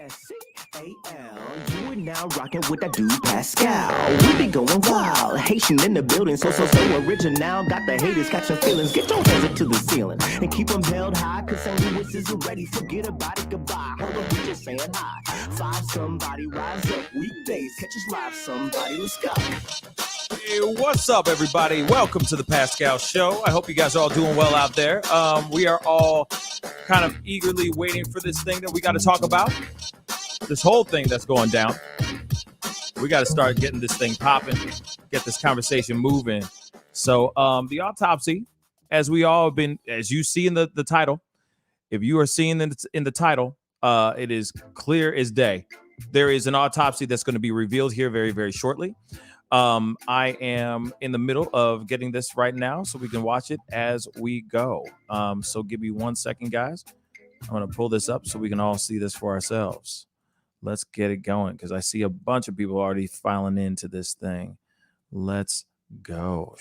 Pascal, you are now rocking with that dude Pascal. We be going wild, Haitian in the building, so original. Got the haters catching feelings. Get your hands up to the ceiling and keep them held high. Cause St. Louis isn't ready. Forget about it, goodbye. Hold on, we just saying hi. Five somebody, rise up. Weekdays, catch us live. Somebody, let's go. Hey, what's up, everybody? Welcome to the Pascal Show. I hope you guys are all doing well out there. We are all kind of eagerly waiting for this thing that we got to talk about. This whole thing that's going down. We got to start getting this thing popping, get this conversation moving. So the autopsy, as we all have been, as you see in the title, if you are seeing in the title, it is clear as day. There is an autopsy that's going to be revealed here very, very shortly. I am in the middle of getting this right now so we can watch it as we go. So give me 1 second, guys. I'm going to pull this up so we can all see this for ourselves. Let's get it going because I see a bunch of people already filing into this thing. Let's go.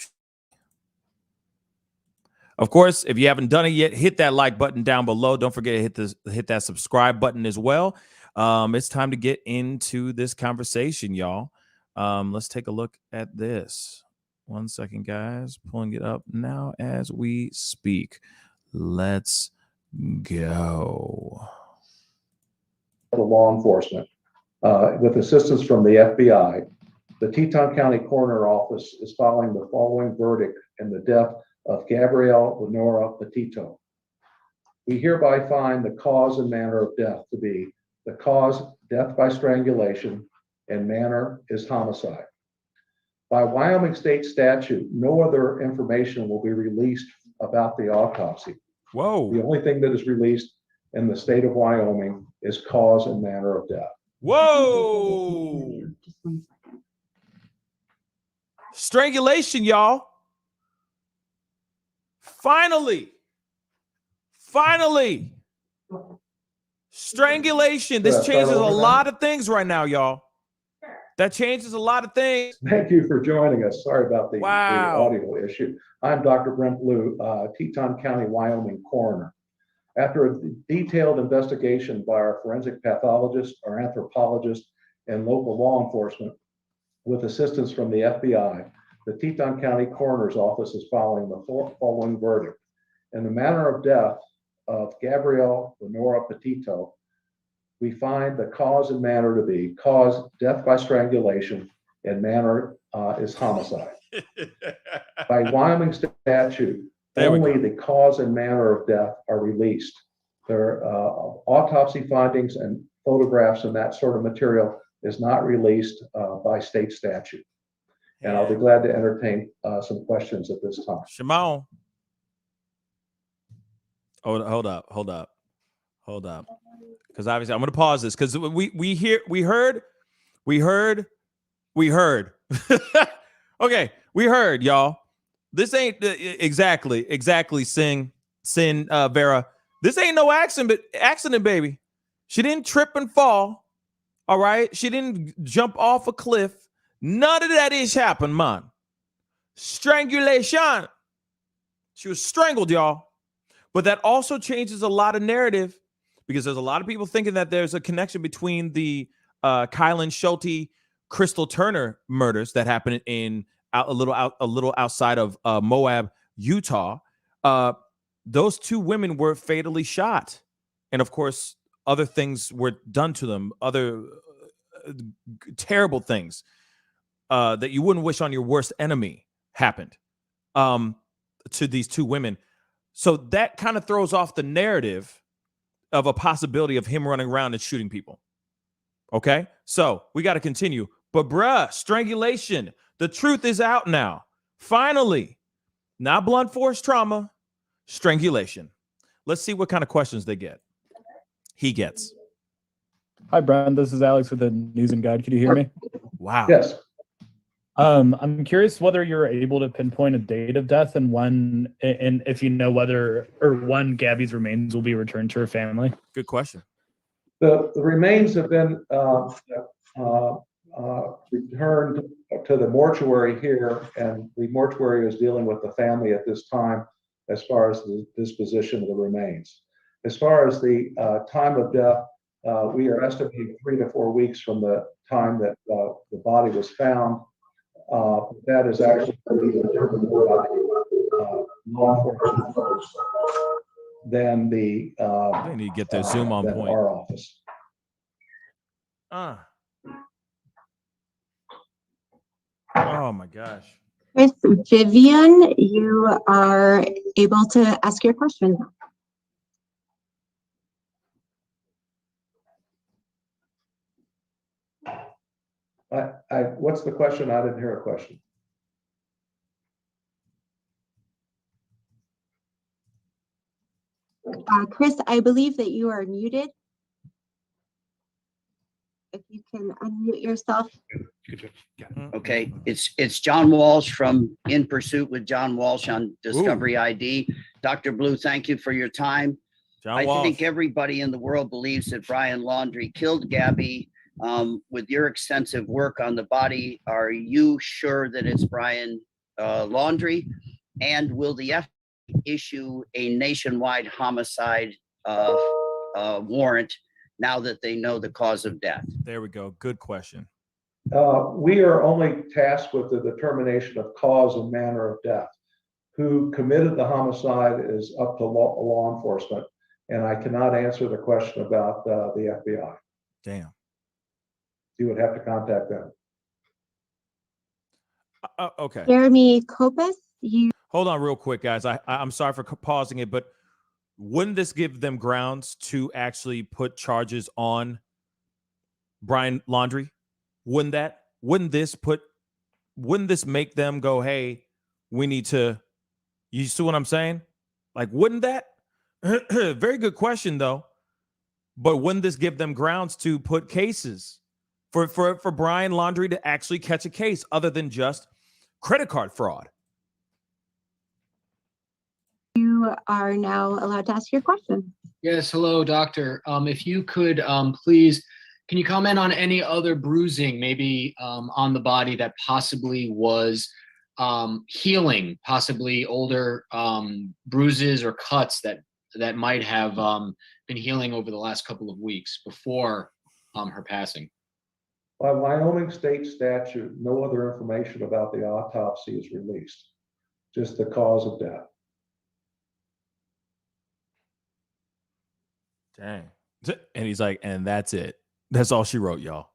Of course, if you haven't done it yet, hit that like button down below. Don't forget to hit that subscribe button as well. It's time to get into this conversation, y'all. Let's take a look at this. 1 second, guys. Pulling it up now as we speak. Let's go. The law enforcement, with assistance from the FBI, the Teton County Coroner Office is filing the following verdict in the death of Gabrielle Lenora Petito. We hereby find the cause and manner of death to be the cause, death by strangulation, and manner is homicide. By Wyoming state statute, no other information will be released about the autopsy. Whoa. The only thing that is released in the state of Wyoming is cause and manner of death. Whoa. Strangulation, y'all. Finally. Strangulation. This changes a lot of things right now, y'all. That changes a lot of things. Thank you for joining us. Sorry about the audio issue. I'm Dr. Brent Blue, Teton County, Wyoming coroner. After a detailed investigation by our forensic pathologist, our anthropologist, and local law enforcement, with assistance from the FBI, the Teton County Coroner's Office is following the following verdict. In the manner of death of Gabrielle Lenora Petito, we find the cause and manner to be cause, death by strangulation, and manner is homicide. By Wyoming statute, only the cause and manner of death are released. Their autopsy findings and photographs and that sort of material is not released by state statute. And I'll be glad to entertain some questions at this time. Shimon. Hold up. Because obviously I'm going to pause this because we heard. Okay, we heard, y'all. This ain't exactly Sin Vera. This ain't no accident, baby. She didn't trip and fall. All right. She didn't jump off a cliff. None of that is happened, man. Strangulation. She was strangled, y'all. But that also changes a lot of narrative because there's a lot of people thinking that there's a connection between the Kylan Schulte, Crystal Turner murders that happened in a little outside of Moab, Utah. Those two women were fatally shot. And of course, other things were done to them, other terrible things that you wouldn't wish on your worst enemy happened to these two women. So that kind of throws off the narrative of a possibility of him running around and shooting people. Okay, so we got to continue. But bruh, strangulation. The truth is out now. Finally, not blunt force trauma, strangulation. Let's see what kind of questions he gets. Hi, Brian. This is Alex with the News and Guide. Can you hear me? Wow. Yes. I'm curious whether you're able to pinpoint a date of death and when, and if you know whether or when Gabby's remains will be returned to her family. Good question. The remains have been returned to the mortuary here, and the mortuary is dealing with the family at this time as far as the disposition of the remains. As far as the time of death, We are estimating 3 to 4 weeks from the time that the body was found. That is actually determined by law enforcement first, then They need to get their Zoom on point. Our office. Oh my gosh. Chris, Vivian, you are able to ask your question. What's the question? I didn't hear a question. Chris, I believe that you are muted. If you can unmute yourself. Okay, it's John Walsh from In Pursuit with John Walsh on Discovery ID. Dr. Blue, thank you for your time. John Walsh. I think everybody in the world believes that Brian Laundrie killed Gabby. With your extensive work on the body, are you sure that it's Brian Laundrie? And will the FBI issue a nationwide homicide warrant now that they know the cause of death? There we go. Good question. We are only tasked with the determination of cause and manner of death. Who committed the homicide is up to law enforcement, and I cannot answer the question about the FBI. Damn. You would have to contact them. Okay. Jeremy Kopus, you. Hold on real quick, guys. I'm sorry for pausing it, but wouldn't this give them grounds to actually put charges on Brian Laundrie? Wouldn't this make them go, hey, we need to, you see what I'm saying? Like, wouldn't that? Very good question, though. But wouldn't this give them grounds to put cases for Brian Laundrie to actually catch a case other than just credit card fraud? You are now allowed to ask your question. Yes, hello, doctor. If you could please, can you comment on any other bruising, maybe on the body that possibly was healing, possibly older bruises or cuts that might have been healing over the last couple of weeks before her passing? By Wyoming state statute, no other information about the autopsy is released, just the cause of death. Dang. And he's like, and that's it. That's all she wrote, y'all.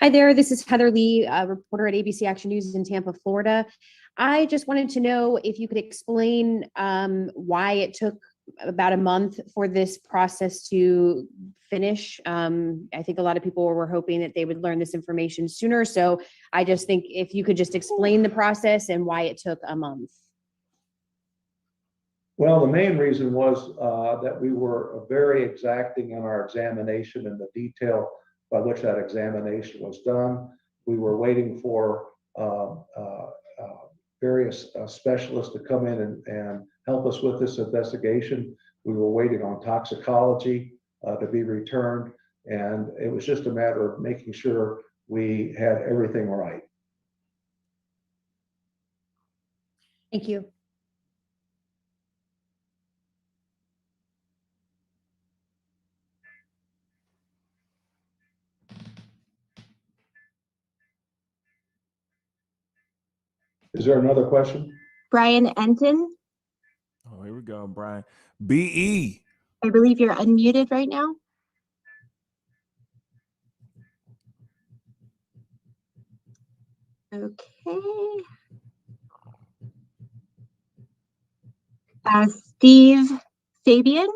Hi there, this is Heather Lee, a reporter at ABC Action News in Tampa, Florida. I just wanted to know if you could explain why it took about a month for this process to finish. I think a lot of people were hoping that they would learn this information sooner. So I just think if you could just explain the process and why it took a month. Well, the main reason was that we were very exacting in our examination and the detail by which that examination was done. We were waiting for various specialists to come in and help us with this investigation. We were waiting on toxicology to be returned, and it was just a matter of making sure we had everything right. Thank you. Is there another question? Brian Enton, Oh, here we go, Brian. BE. I believe you're unmuted right now. Okay. Steve Fabian.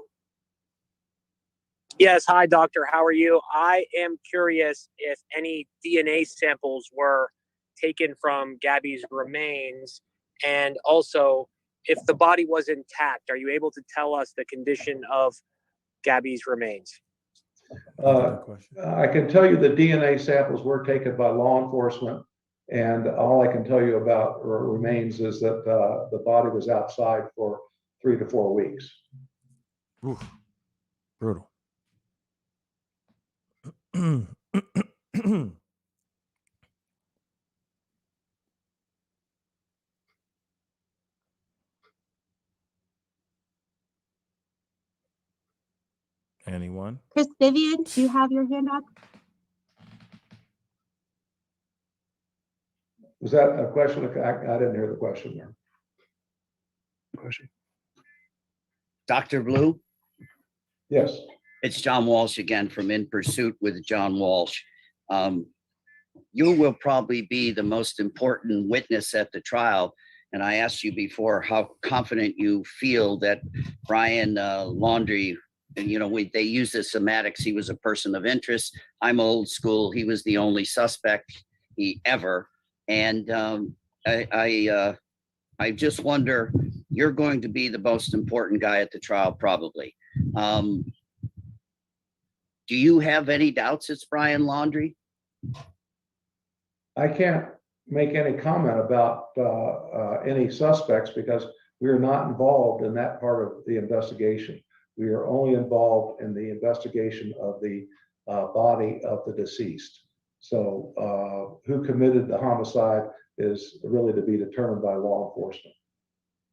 Yes, hi, doctor. How are you? I am curious if any DNA samples were taken from Gabby's remains, and also if the body was intact. Are you able to tell us the condition of Gabby's remains? I can tell you the DNA samples were taken by law enforcement, and all I can tell you about remains is that the body was outside for 3 to 4 weeks. Oof. Brutal. Anyone? Chris Vivian, do you have your hand up? Was that a question? I didn't hear the question there. Question. Dr. Blue, Yes. it's John Walsh again from In Pursuit with John Walsh. You will probably be the most important witness at the trial. And I asked you before how confident you feel that Brian Laundrie, and they use the semantics. He was a person of interest. I'm old school. He was the only suspect ever. And I just wonder, you're going to be the most important guy at the trial, probably. Do you have any doubts it's Brian Laundrie? I can't make any comment about any suspects because we are not involved in that part of the investigation. We are only involved in the investigation of the body of the deceased. So who committed the homicide is really to be determined by law enforcement.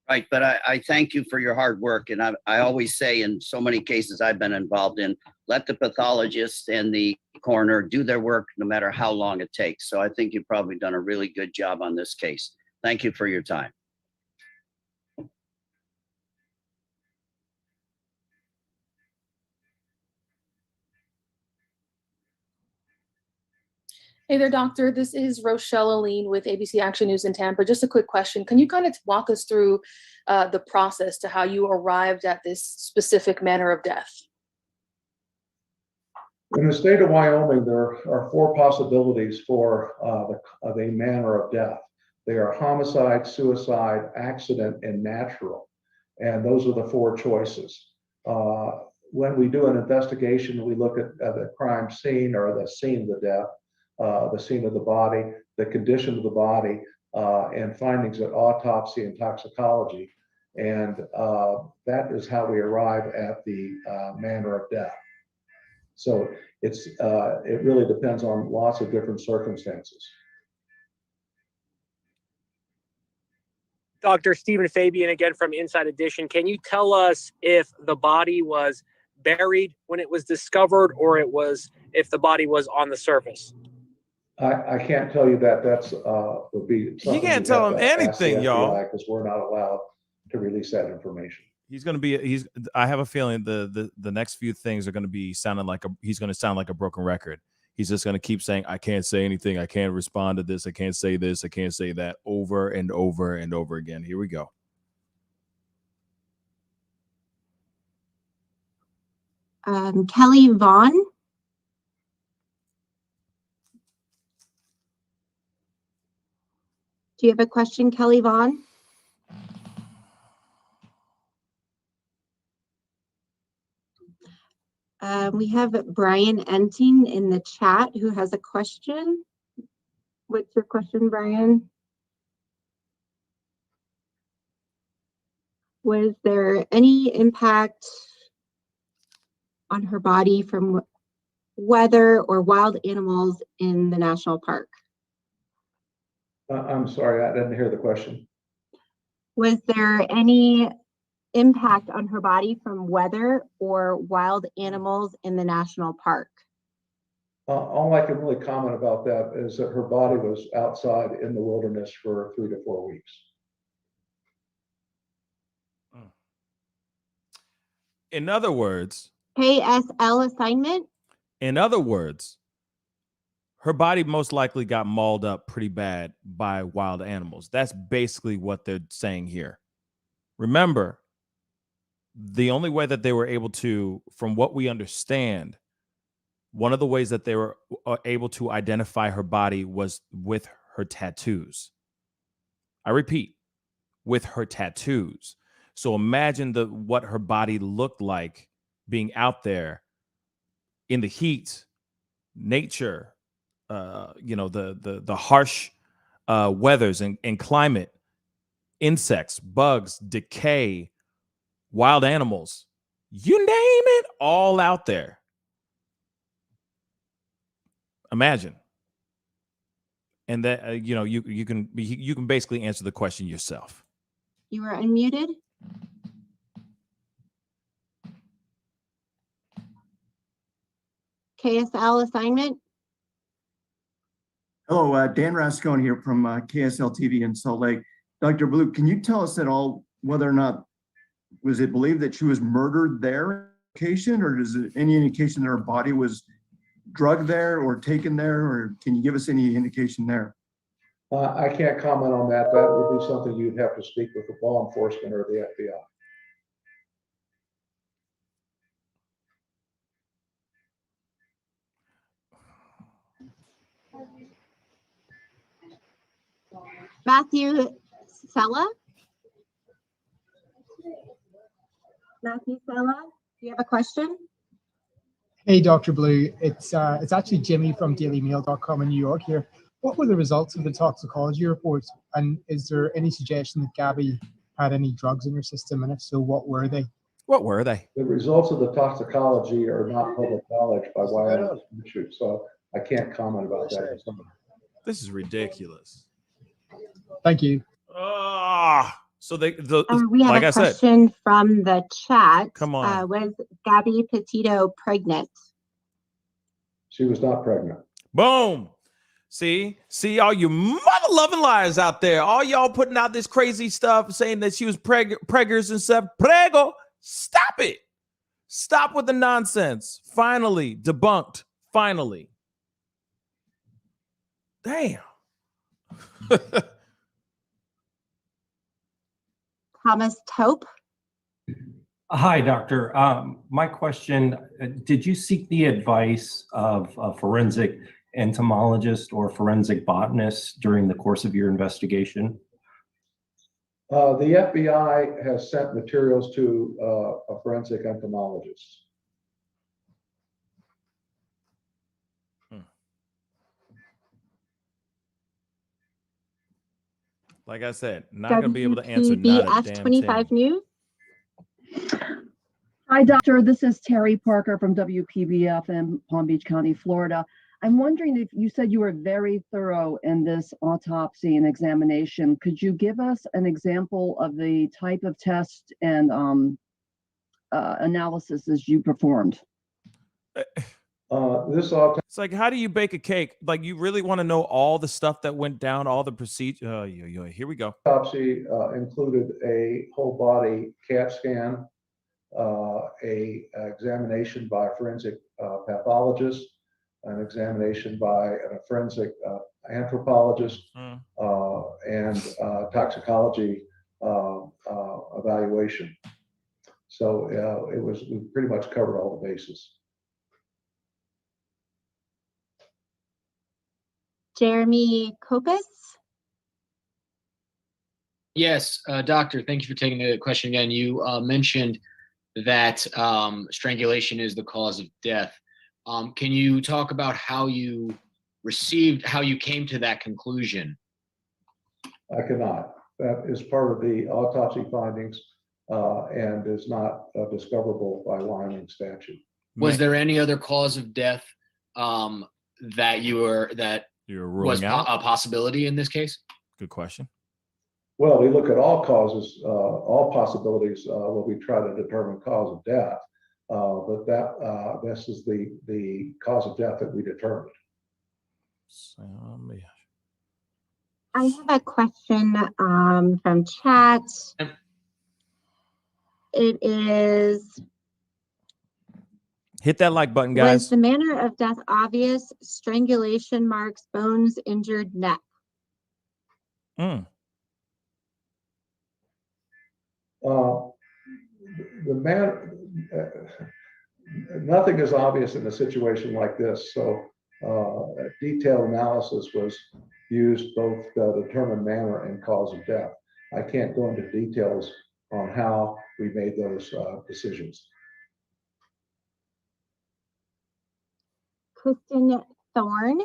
Right, but I thank you for your hard work. And I always say in so many cases I've been involved in, let the pathologist and the coroner do their work no matter how long it takes. So I think you've probably done a really good job on this case. Thank you for your time. Hey there, doctor. This is Rochelle Aline with ABC Action News in Tampa. Just a quick question. Can you kind of walk us through the process to how you arrived at this specific manner of death? In the state of Wyoming, there are 4 possibilities for the manner of death. They are homicide, suicide, accident, and natural. And those are the 4 choices. When we do an investigation, we look at the crime scene or the scene of the death, the scene of the body, the condition of the body, and findings at autopsy and toxicology. And that is how we arrive at the manner of death. So it really depends on lots of different circumstances. Dr. Stephen Fabian again from Inside Edition. Can you tell us if the body was buried when it was discovered or if the body was on the surface? I can't tell you that. That's would be. You can't tell him anything, y'all, because we're not allowed to release that information. I have a feeling the next few things are going to be sounding like he's going to sound like a broken record. He's just going to keep saying, I can't say anything. I can't respond to this. I can't say this. I can't say that, over and over and over again. Here we go. Kelly Vaughn. Do you have a question, Kelly Vaughn? We have Brian Enting in the chat who has a question. What's your question, Brian? Was there any impact on her body from weather or wild animals in the national park? I'm sorry, I didn't hear the question. Was there any impact on her body from weather or wild animals in the national park? All I can really comment about that is that her body was outside in the wilderness for 3 to 4 weeks. In other words, KSL assignment? In other words, her body most likely got mauled up pretty bad by wild animals. That's basically what they're saying here. Remember, the only way that they were able to, from what we understand, one of the ways that they were able to identify her body was with her tattoos. I repeat, with her tattoos. So imagine what her body looked like being out there in the heat, nature, the harsh weathers and climate, insects, bugs, decay, wild animals, you name it, all out there. Imagine. And that you can basically answer the question yourself. You are unmuted. KSL assignment. Hello, Dan Rascone here from KSL TV in Salt Lake. Dr. Blue, can you tell us at all whether or not, was it believed that she was murdered there, location, or is it any indication that her body was drugged there or taken there, or can you give us any indication there? I can't comment on that. That would be something you'd have to speak with the law enforcement or the FBI. Matthew Sella. Matthew Sella, do you have a question? Hey, Dr. Blue. It's actually Jimmy from dailymail.com in New York here. What were the results of the toxicology reports? And is there any suggestion that Gabby had any drugs in her system? And if so, what were they? What were they? The results of the toxicology are not public knowledge by Wyoming Institute, so I can't comment about that. This is ridiculous. Thank you. So we have like a I said, question from the chat. Come on. Was Gabby Petito pregnant? She was not pregnant. Boom. See all you mother loving liars out there. All y'all putting out this crazy stuff saying that she was preggers and stuff. Prego. Stop it. Stop with the nonsense. Finally debunked. Finally. Damn. Thomas Tope. Hi, doctor. My question, did you seek the advice of a forensic entomologist or forensic botanist during the course of your investigation? The FBI has sent materials to a forensic entomologist. Like I said, not going to be able to answer not a damn 25 thing. News. Hi, doctor. This is Terry Parker from WPBF in Palm Beach County, Florida. I'm wondering if you said you were very thorough in this autopsy and examination. Could you give us an example of the type of test and analysis as you performed? It's like, how do you bake a cake? Like, you really want to know all the stuff that went down, all the procedure. Here we go. Autopsy included a whole body CAT scan, a examination by a forensic pathologist, an examination by a forensic anthropologist, and toxicology evaluation. So we pretty much covered all the bases. Jeremy Kopis. Yes, doctor, thank you for taking the question again. You mentioned that strangulation is the cause of death. Can you talk about how you came to that conclusion? I cannot. That is part of the autopsy findings and is not discoverable by Wyoming statute. Was there any other cause of death that was a possibility in this case? Good question. Well, we look at all causes, all possibilities when we try to determine cause of death, but this is the cause of death that we determined. I have a question from chat. It is, hit that like button, guys. was the manner of death obvious? Strangulation marks, bones, injured neck. Nothing is obvious in a situation like this. So a detailed analysis was used both to determine manner and cause of death. I can't go into details on how we made those decisions. Kristen Thorne.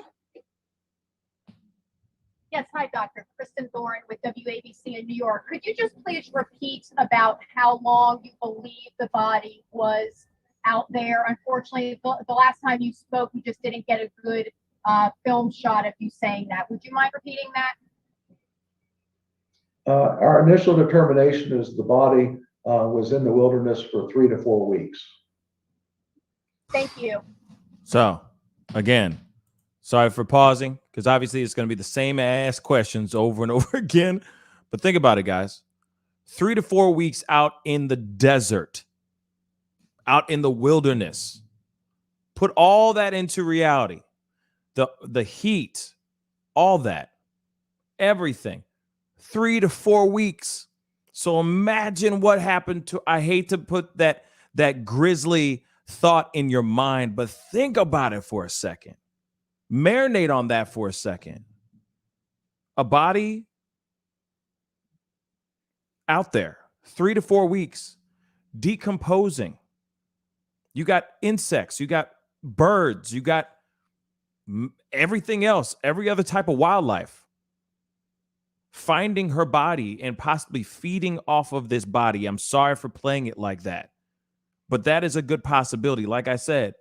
Yes, hi, Dr. Kristen Thorne with WABC in New York. Could you just please repeat about how long you believe the body was out there? Unfortunately, the last time you spoke, we just didn't get a good film shot of you saying that. Would you mind repeating that? Our initial determination is the body was in the wilderness for 3 to 4 weeks. Thank you. So Again, sorry for pausing, because obviously it's going to be the same ass questions over and over again. But think about it, guys. 3 to 4 weeks out in the desert, out in the wilderness. Put all that into reality. The heat, all that, everything. 3 to 4 weeks. So imagine what happened to, I hate to put that grisly thought in your mind, but think about it for a second. Marinate on that for a second. A body out there, 3 to 4 weeks, decomposing. You got insects, you got birds, you got everything else, every other type of wildlife. Finding her body and possibly feeding off of this body. I'm sorry for playing it like that, but that is a good possibility. Like I said,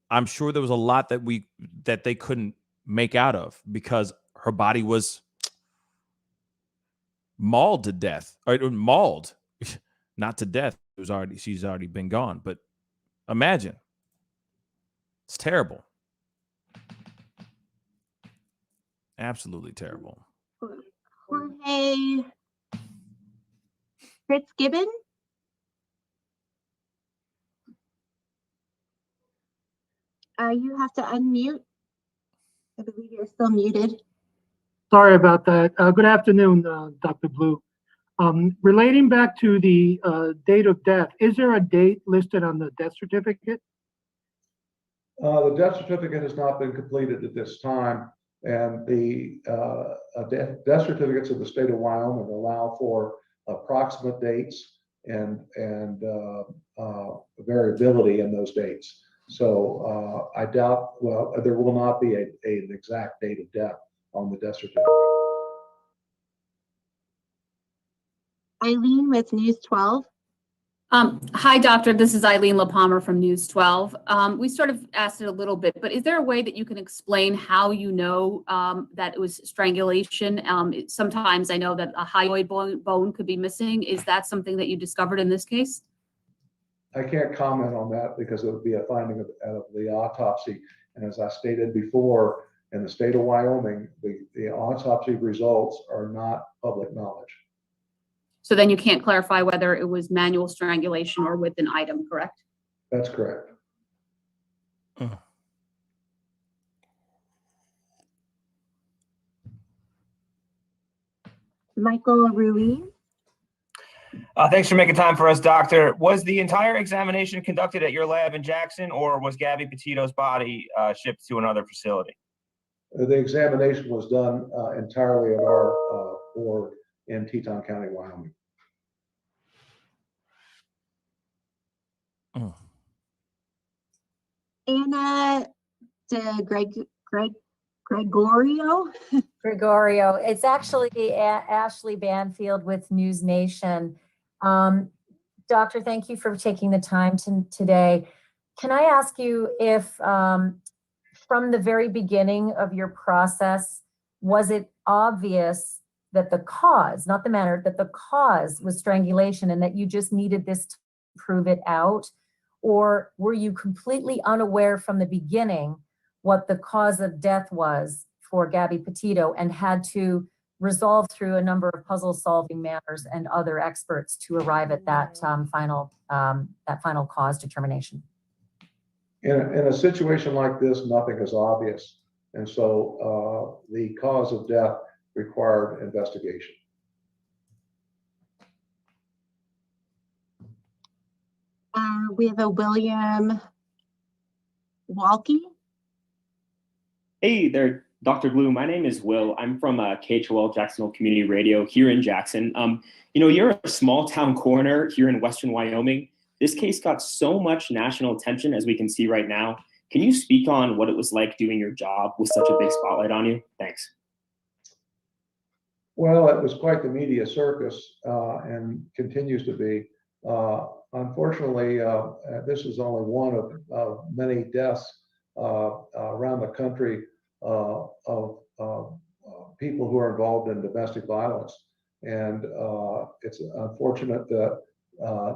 I'm sure there was a lot that they couldn't make out of because her body was mauled to death, or mauled, not to death. She's already been gone. But imagine, it's terrible, absolutely terrible. Jorge Fitzgibbon. You have to unmute. I believe you're still muted. Sorry about that. Good afternoon, Dr. Blue. Relating back to the date of death, is there a date listed on the death certificate? The death certificate has not been completed at this time, and the death certificates of the state of Wyoming allow for approximate dates and variability in those dates. So I doubt, well, there will not be an exact date of death on the death certificate. Eileen with News 12. Hi, doctor. This is Eileen LaPalmer from News 12. We sort of asked it a little bit, but is there a way that you can explain how you know that it was strangulation? Sometimes I know that a hyoid bone could be missing. Is that something that you discovered in this case? I can't comment on that because it would be a finding of the autopsy. And as I stated before, in the state of Wyoming, the autopsy results are not public knowledge. So then you can't clarify whether it was manual strangulation or with an item, correct? That's correct. Michael Ruiz. Thanks for making time for us, doctor. Was the entire examination conducted at your lab in Jackson, or was Gabby Petito's body shipped to another facility? The examination was done entirely at our board in Teton County, Wyoming. Anna Gregorio. Gregorio. It's actually Ashley Banfield with News Nation. Doctor, thank you for taking the time today. Can I ask you if from the very beginning of your process, was it obvious that the cause, not the manner, that the cause was strangulation and that you just needed this to prove it out? Or were you completely unaware from the beginning what the cause of death was for Gabby Petito and had to resolve through a number of puzzle solving manners and other experts to arrive at that final cause determination? In a situation like this, nothing is obvious. And so the cause of death required investigation. We have a William Walke. Hey there, Dr. Blue. My name is Will. I'm from KHOL Jacksonville Community Radio here in Jackson. You're a small town coroner here in Western Wyoming. This case got so much national attention, as we can see right now. Can you speak on what it was like doing your job with such a big spotlight on you? Thanks. Well, it was quite the media circus and continues to be. Unfortunately, this is only one of many deaths around the country of people who are involved in domestic violence. And it's unfortunate that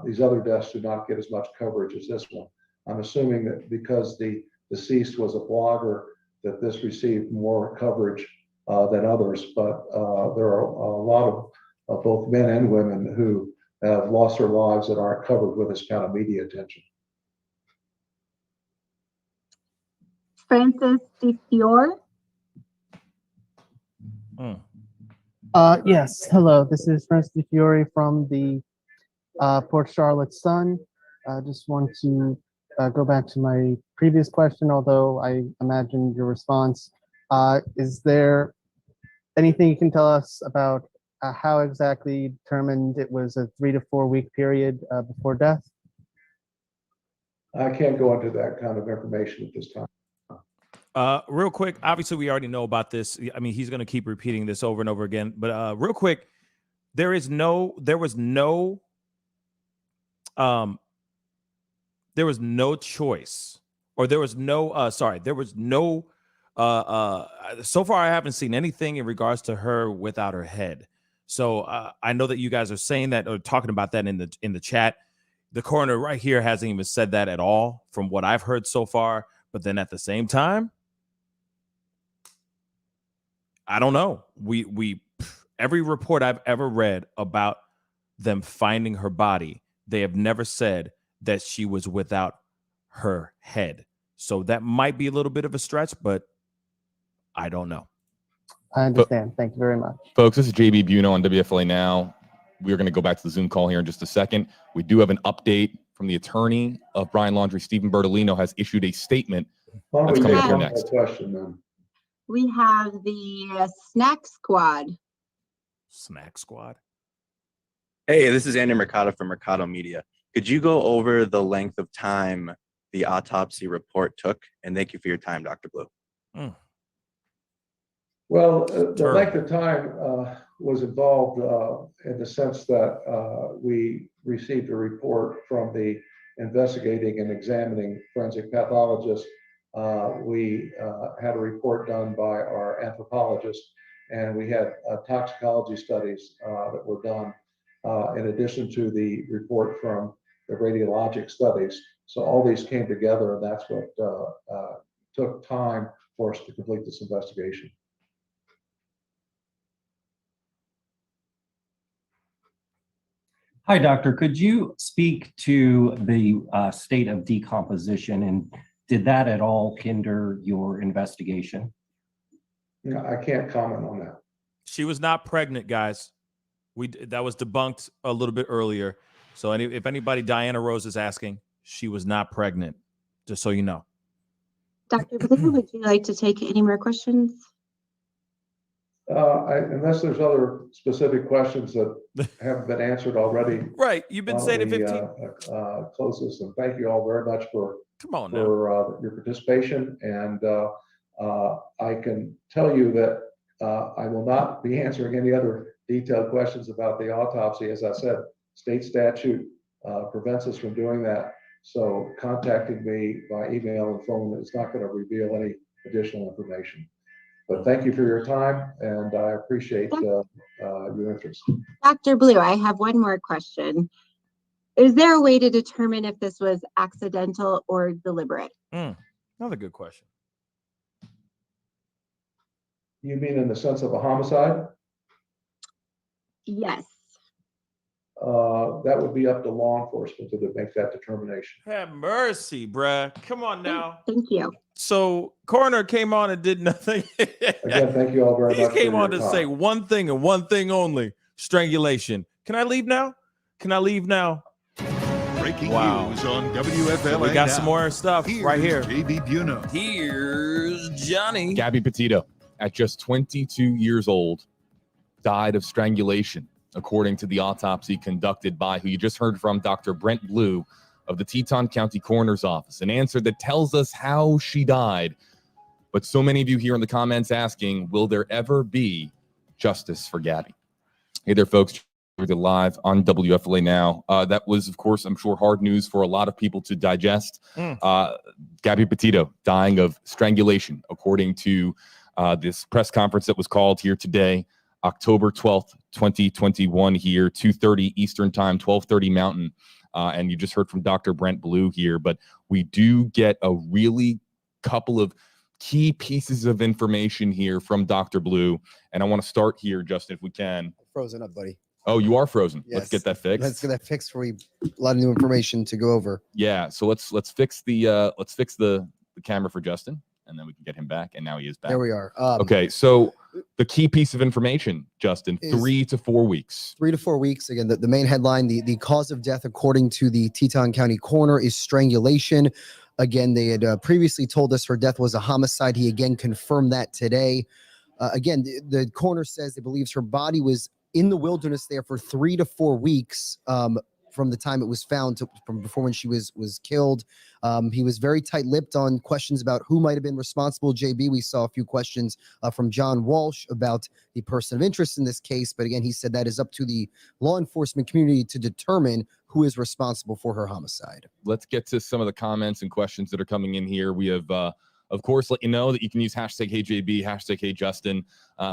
these other deaths do not get as much coverage as this one. I'm assuming that because the deceased was a blogger, that this received more coverage than others, but there are a lot of both men and women who have lost their lives that aren't covered with this kind of media attention. Francis DeFiore. Yes, hello. This is Francis DeFiore from the Port Charlotte Sun. I just want to go back to my previous question, although I imagine your response. Is there anything you can tell us about how exactly you determined it was a 3 to 4 week period before death? I can't go into that kind of information at this time. Real quick, obviously we already know about this. I mean, he's going to keep repeating this over and over again. But real quick, there was no choice, or there was no so far I haven't seen anything in regards to her without her head. So I know that you guys are saying that or talking about that in the chat. The coroner right here hasn't even said that at all from what I've heard so far. But then at the same time, I don't know. We every report I've ever read about them finding her body, they have never said that she was without her head. So that might be a little bit of a stretch, but I don't know. I understand. Thank you very much. Folks, this is JB Buno on WFLA Now. We're going to go back to the Zoom call here in just a second. We do have an update from the attorney of Brian Laundrie. Stephen Bertolino has issued a statement that's coming up here next. We have the Snack Squad. Snack Squad. Hey, this is Andy Mercado from Mercado Media. Could you go over the length of time the autopsy report took? And thank you for your time, Dr. Blue. Well, the length of time was involved in the sense that we received a report from the investigating and examining forensic pathologist. We had a report done by our anthropologist, and we had toxicology studies that were done in addition to the report from the radiologic studies. So all these came together, and that's what took time for us to complete this investigation. Hi, doctor. Could you speak to the state of decomposition, and did that at all hinder your investigation? Yeah, I can't comment on that. She was not pregnant, guys. That was debunked a little bit earlier. So if anybody, Diana Rose is asking, she was not pregnant, just so you know. Dr. Blue, would you like to take any more questions? Unless there's other specific questions that haven't been answered already. Right, you've been saying it 15. Close this, and thank you all very much for your participation. And I can tell you that I will not be answering any other detailed questions about the autopsy. As I said, state statute prevents us from doing that. So contacting me by email and phone is not going to reveal any additional information. But thank you for your time, and I appreciate your interest. Dr. Blue, I have one more question. Is there a way to determine if this was accidental or deliberate? Another good question. You mean in the sense of a homicide? Yes. That would be up to law enforcement to make that determination. Have mercy, bruh. Come on now. Thank you. So coroner came on and did nothing. Again, thank you all very much. He came on to say one thing and one thing only: strangulation. Can I leave now? Can I leave now? Breaking news on WFLA. We got some more stuff right here. JB Buno. Here's Johnny. Gabby Petito, at just 22 years old, died of strangulation, according to the autopsy conducted by who you just heard from, Dr. Brent Blue of the Teton County Coroner's Office. An answer that tells us how she died. But so many of you here in the comments asking, will there ever be justice for Gabby? Hey there, folks. We're live on WFLA Now. That was, of course, I'm sure, hard news for a lot of people to digest. Gabby Petito dying of strangulation, according to this press conference that was called here today. October 12th, 2021 here, 2:30 Eastern time, 12:30 Mountain. And you just heard from Dr. Brent Blue here, but we do get a really couple of key pieces of information here from Dr. Blue. And I want to start here, Justin, if we can. Frozen up, buddy. Oh, you are frozen. Yes. Let's get that fixed. Let's get that fixed for you. A lot of new information to go over. Yeah, so let's fix the camera for Justin, and then we can get him back. And now he is back. There we are. Okay, so the key piece of information, Justin, 3 to 4 weeks. 3 to 4 weeks. Again, the main headline, the cause of death, according to the Teton County coroner, is strangulation. Again, they had previously told us her death was a homicide. He again confirmed that today. Again, the coroner says he believes her body was in the wilderness there for 3 to 4 weeks from the time it was found from before when she was killed. He was very tight-lipped on questions about who might have been responsible. JB, we saw a few questions from John Walsh about the person of interest in this case. But again, he said that is up to the law enforcement community to determine who is responsible for her homicide. Let's get to some of the comments and questions that are coming in here. We have, of course, let you know that you can use hashtag HeyJB, hashtag HeyJustin.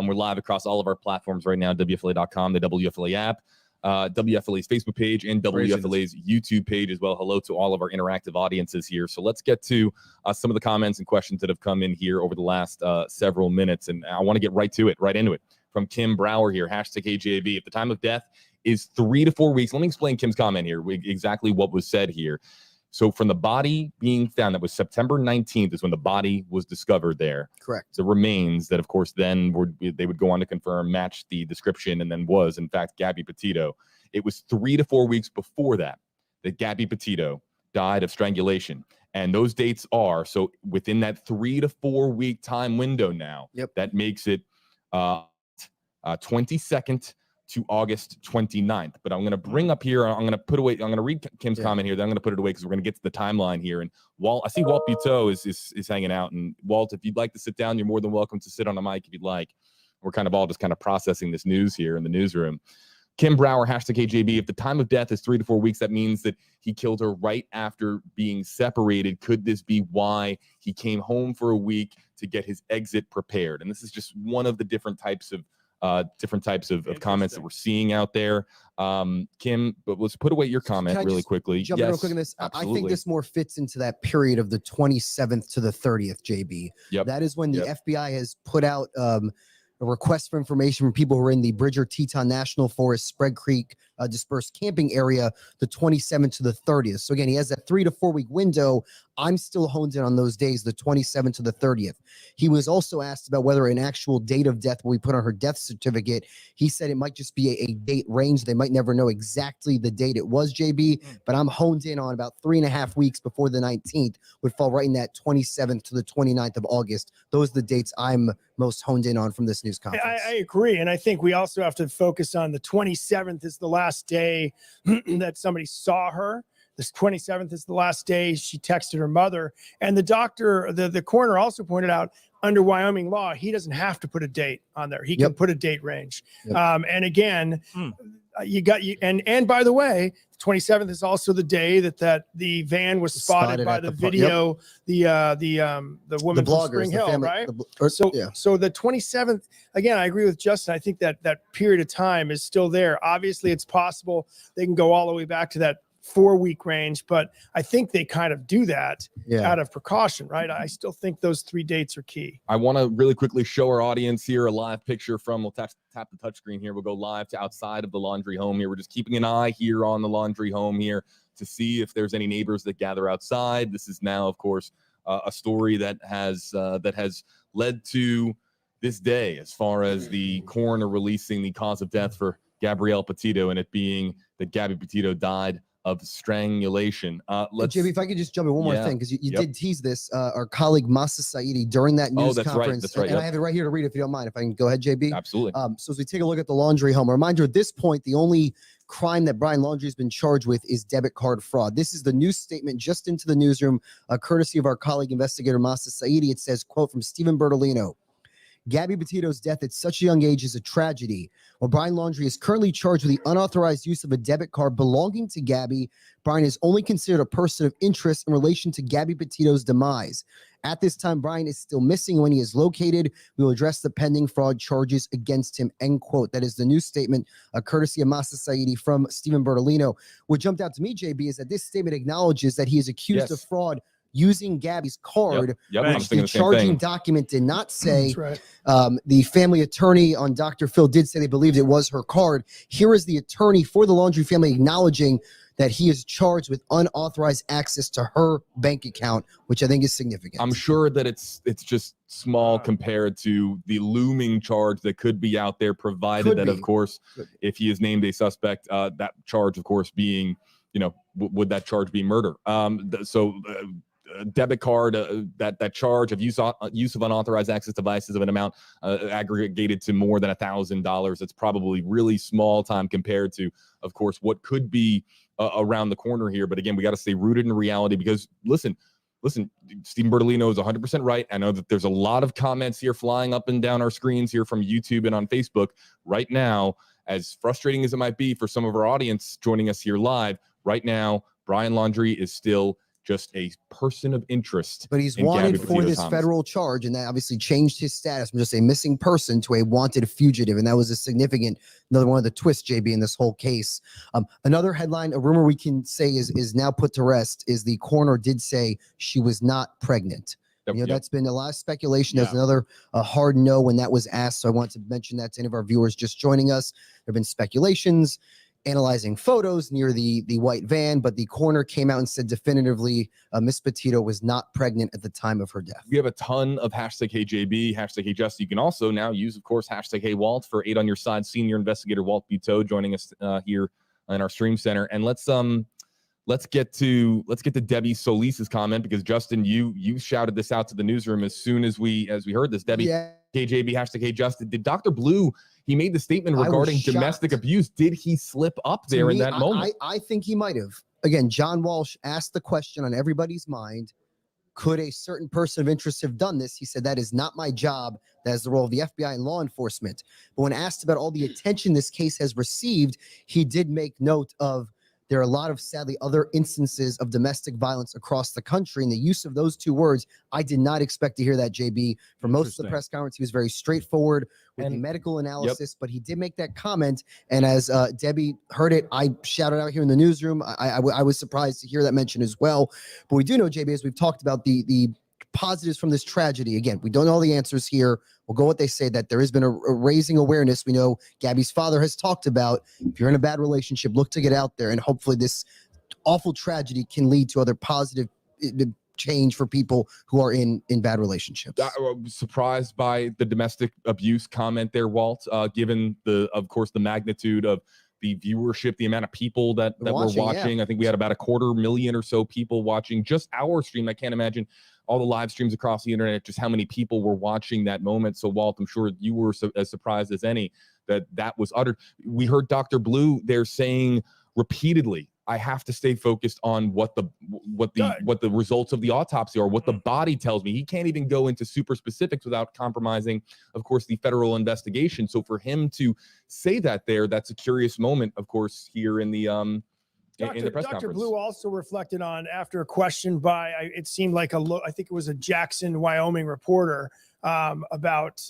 We're live across all of our platforms right now, WFLA.com, the WFLA app, WFLA's Facebook page, and WFLA's YouTube page as well. Hello to all of our interactive audiences here. So let's get to some of the comments and questions that have come in here over the last several minutes. And I want to get right into it. From Kim Brower here, hashtag HeyJB. If the time of death is 3 to 4 weeks, let me explain Kim's comment here, exactly what was said here. So from the body being found, that was September 19th is when the body was discovered there. Correct. The remains that, of course, then they would go on to confirm, match the description, and then was, in fact, Gabby Petito. It was 3 to 4 weeks before that Gabby Petito died of strangulation. And those dates are, so within that 3 to 4 week time window now, that makes it 22nd to August 29th. But I'm going to bring up here, I'm going to read Kim's comment here, then I'm going to put it away because we're going to get to the timeline here. And I see Walt Buteau is hanging out. And Walt, if you'd like to sit down, you're more than welcome to sit on a mic if you'd like. We're kind of all just kind of processing this news here in the newsroom. Kim Brower, hashtag HJB. If the time of death is 3 to 4 weeks, that means that he killed her right after being separated. Could this be why he came home for a week to get his exit prepared? And this is just one of the different types of comments that we're seeing out there. Kim, but let's put away your comment really quickly. Jump in real quick in this. I think this more fits into that period of the 27th to the 30th, JB. That is when the FBI has put out a request for information from people who are in the Bridger Teton National Forest, Spread Creek dispersed camping area, the 27th to the 30th. So again, he has that 3 to 4 week window. I'm still honed in on those days, the 27th to the 30th. He was also asked about whether an actual date of death will be put on her death certificate. He said it might just be a date range. They might never know exactly the date it was, JB, but I'm honed in on about 3.5 weeks before the 19th would fall right in that 27th to the 29th of August. Those are the dates I'm most honed in on from this news conference. I agree. And I think we also have to focus on the 27th is the last day that somebody saw her. This 27th is the last day she texted her mother. And the doctor, the coroner also pointed out, under Wyoming law, he doesn't have to put a date on there. He can put a date range. And again, and by the way, the 27th is also the day that the van was spotted by the video, the woman from Spring Hill, right? So the 27th, again, I agree with Justin. I think that period of time is still there. Obviously, it's possible they can go all the way back to that 4 week range, but I think they kind of do that out of precaution, right? I still think those 3 dates are key. I want to really quickly show our audience here a live picture from, we'll tap the touchscreen here. We'll go live to outside of the laundry home here. We're just keeping an eye here on the laundry home here to see if there's any neighbors that gather outside. This is now, of course, a story that has led to this day as far as the coroner releasing the cause of death for Gabrielle Petito, and it being that Gabby Petito died of strangulation. JB, if I could just jump in one more thing, because you did tease this. Our colleague Masa Saidi during that news conference, that's right. And I have it right here to read if you don't mind. If I can go ahead, JB. Absolutely. So as we take a look at the laundry home, a reminder at this point, the only crime that Brian Laundrie has been charged with is debit card fraud. This is the news statement just into the newsroom, courtesy of our colleague investigator Masa Saidi. It says, quote, from Stephen Bertolino. Gabby Petito's death at such a young age is a tragedy. While Brian Laundrie is currently charged with the unauthorized use of a debit card belonging to Gabby, Brian is only considered a person of interest in relation to Gabby Petito's demise. At this time, Brian is still missing. When he is located, we will address the pending fraud charges against him, end quote. That is the news statement, courtesy of Masa Saidi from Stephen Bertolino. What jumped out to me, JB, is that this statement acknowledges that he is accused of fraud using Gabby's card, which the charging document did not say. That's right. The family attorney on Dr. Phil did say they believed it was her card. Here is the attorney for the Laundrie family acknowledging that he is charged with unauthorized access to her bank account, which I think is significant. I'm sure that it's just small compared to the looming charge that could be out there, provided that, of course, if he is named a suspect, that charge, of course, being, would that charge be murder? Debit card, that charge of use of unauthorized access devices of an amount aggregated to more than $1,000. It's probably really small time compared to, of course, what could be around the corner here. But again, we got to stay rooted in reality because listen, Stephen Bertolino is 100% right. I know that there's a lot of comments here flying up and down our screens here from YouTube and on Facebook right now. As frustrating as it might be for some of our audience joining us here live right now, Brian Laundrie is still just a person of interest. But he's wanted for this federal charge, and that obviously changed his status from just a missing person to a wanted fugitive. And that was a significant, another one of the twists, JB, in this whole case. Another headline, a rumor we can say is now put to rest, is the coroner did say she was not pregnant. That's been a lot of speculation. There's another hard no when that was asked. So I want to mention that to any of our viewers just joining us. There have been speculations, analyzing photos near the white van, but the coroner came out and said definitively Miss Petito was not pregnant at the time of her death. We have a ton of #HeyJB, #HeyJust. You can also now use, of course, #HeyWalt for 8 on your side. Senior investigator Walt Buteau joining us here in our stream center. And let's get to Debbie Solis's comment, because Justin, you shouted this out to the newsroom as soon as we heard this. Debbie, KJB, #HeyJust. Did Dr. Blue, he made the statement regarding domestic abuse. Did he slip up there in that moment? I think he might have. Again, John Walsh asked the question on everybody's mind, could a certain person of interest have done this? He said, that is not my job. That is the role of the FBI and law enforcement. But when asked about all the attention this case has received, he did make note of there are a lot of, sadly, other instances of domestic violence across the country. And the use of those two words, I did not expect to hear that, JB. For most of the press conference, he was very straightforward with the medical analysis, but he did make that comment. And as Debbie heard it, I shouted out here in the newsroom. I was surprised to hear that mention as well. But we do know, JB, as we've talked about, the positives from this tragedy. Again, we don't know all the answers here. We'll go what they say, that there has been a raising awareness. We know Gabby's father has talked about, if you're in a bad relationship, look to get out there. And hopefully this awful tragedy can lead to other positive change for people who are in bad relationships. I was surprised by the domestic abuse comment there, Walt, given of course, the magnitude of the viewership, the amount of people that were watching. I think we had about 250,000 or so people watching just our stream. I can't imagine all the live streams across the internet, just how many people were watching that moment. So, Walt, I'm sure you were as surprised as any that was uttered. We heard Dr. Blue there saying repeatedly, I have to stay focused on what the results of the autopsy are, what the body tells me. He can't even go into super specifics without compromising, of course, the federal investigation. So for him to say that there, that's a curious moment, of course, here in the press Dr. conference. Blue also reflected on, after a question by, it seemed like I think it was a Jackson, Wyoming reporter about,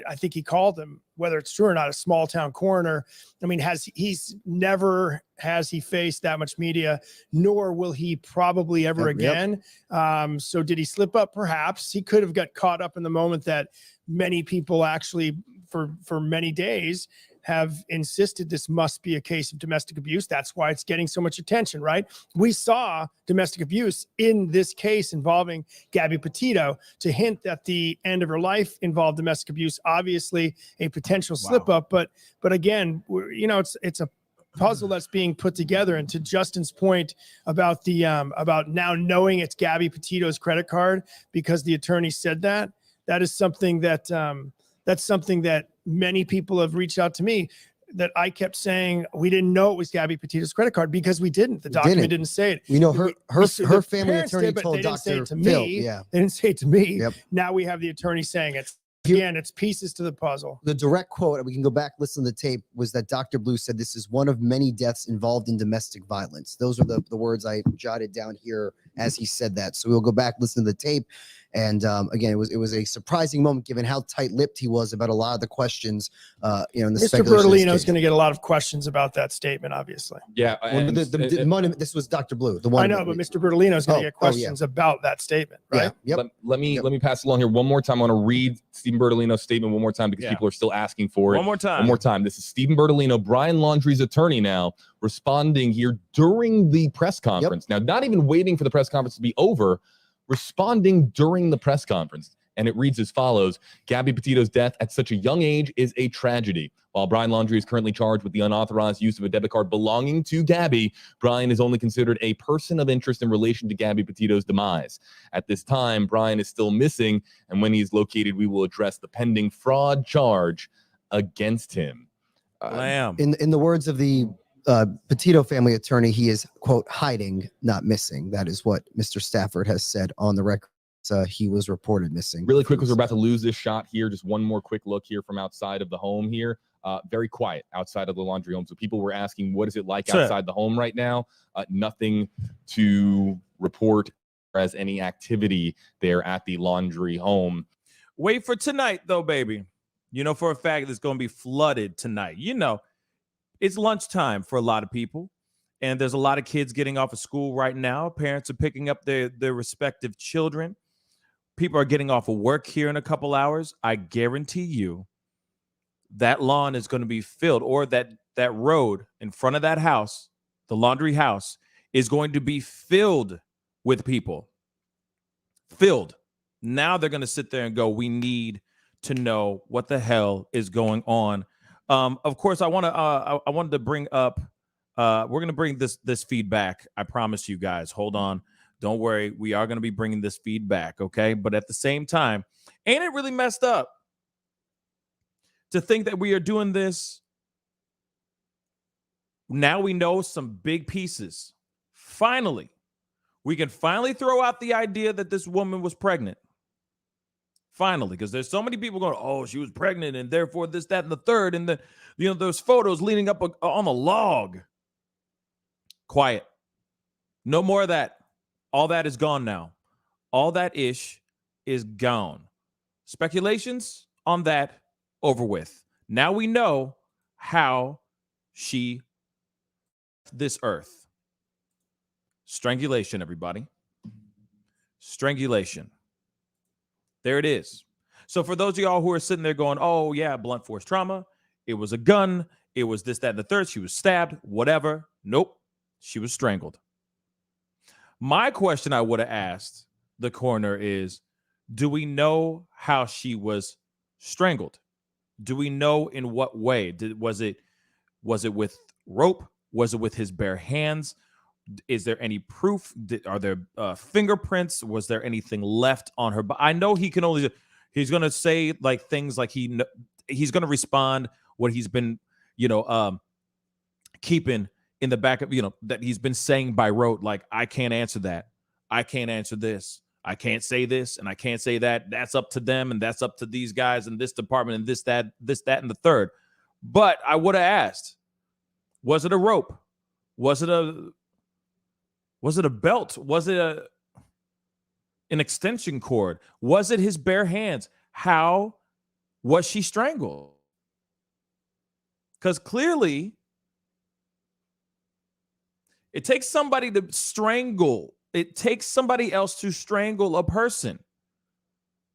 I think he called him, whether it's true or not, a small town coroner. I mean, he's never faced that much media, nor will he probably ever again. So did he slip up? Perhaps he could have got caught up in the moment that many people actually for many days have insisted this must be a case of domestic abuse. That's why it's getting so much attention, right? We saw domestic abuse in this case involving Gabby Petito. To hint that the end of her life involved domestic abuse, obviously a potential slip up, but again, it's a puzzle that's being put together. And to Justin's point about about now knowing it's Gabby Petito's credit card because the attorney said that is something that many people have reached out to me, that I kept saying we didn't know it was Gabby Petito's credit card because we didn't. The document didn't say it. We know her family parents attorney did, but told they didn't say Dr. it to Phil. me. Yeah. They didn't say it to me. Yep. Now we have the attorney saying it. Again, it's pieces to the puzzle. The direct quote, we can go back, listen to the tape, was that Dr. Blue said this is one of many deaths involved in domestic violence. Those are the words I jotted down here as he said that. So we'll go back, listen to the tape. And again, it was a surprising moment given how tight-lipped he was about a lot of the questions. In the Mr. Bertolino is going to get a lot of questions about that statement, obviously. Yeah. Well, this was Dr. Blue. The one I know, but Mr. Bertolino is going to get questions about that statement, right? Yeah. Yep. Let me pass along here one more time. I want to read Stephen Bertolino's statement one more time because people are still asking for it. One more time. One more time. This is Stephen Bertolino, Brian Laundrie's attorney now, responding here during the press conference. Now, not even waiting for the press conference to be over, responding during the press conference. And it reads as follows: Gabby Petito's death at such a young age is a tragedy. While Brian Laundrie is currently charged with the unauthorized use of a debit card belonging to Gabby, Brian is only considered a person of interest in relation to Gabby Petito's demise. At this time, Brian is still missing, and when he is located, we will address the pending fraud charge against him. In the words of the Petito family attorney, he is, quote, hiding, not missing. That is what Mr. Stafford has said on the record. He was reported missing. Really quick, because we're about to lose this shot here. Just one more quick look here from outside of the home here. Very quiet outside of the laundry home. So people were asking, what is it like outside the home right now? Nothing to report as any activity there at the laundry home. Wait for tonight, though, baby. You know for a fact it's going to be flooded tonight. You know, it's lunchtime for a lot of people, and there's a lot of kids getting off of school right now. Parents are picking up their respective children. People are getting off of work here in a couple hours. I guarantee you that lawn is going to be filled, or that road in front of that house, the laundry house, is going to be filled with people. Filled. Now they're going to sit there and go, we need to know what the hell is going on. Of course, I wanted to bring up, we're going to bring this feedback. I promise you guys. Hold on. Don't worry. We are going to be bringing this feedback, okay? But at the same time, ain't it really messed up to think that we are doing this? Now we know some big pieces. Finally, we can finally throw out the idea that this woman was pregnant. Finally, because there's so many people going, oh, she was pregnant, and therefore this, that, and the third, and those photos leading up on the log. Quiet. No more of that. All that is gone now. All that ish is gone. Speculations on that, over with. Now we know how she left this earth. Strangulation, everybody. Strangulation. There it is. So for those of y'all who are sitting there going, oh, yeah, blunt force trauma, it was a gun, it was this, that, and the third, she was stabbed, whatever. Nope, she was strangled. My question I would have asked the coroner is, do we know how she was strangled? Do we know in what way? Was it with rope? Was it with his bare hands? Is there any proof? Are there fingerprints? Was there anything left on her? But I know he's going to say like things like he's going to respond what he's been, keeping in the back of, that he's been saying by rote, like, I can't answer that. I can't answer this. I can't say this and I can't say that. That's up to them and that's up to these guys in this department and this, that, and the third. But I would have asked, was it a rope? Was it a belt? Was it an extension cord? Was it his bare hands? How was she strangled? Because clearly, it takes somebody to strangle. It takes somebody else to strangle a person.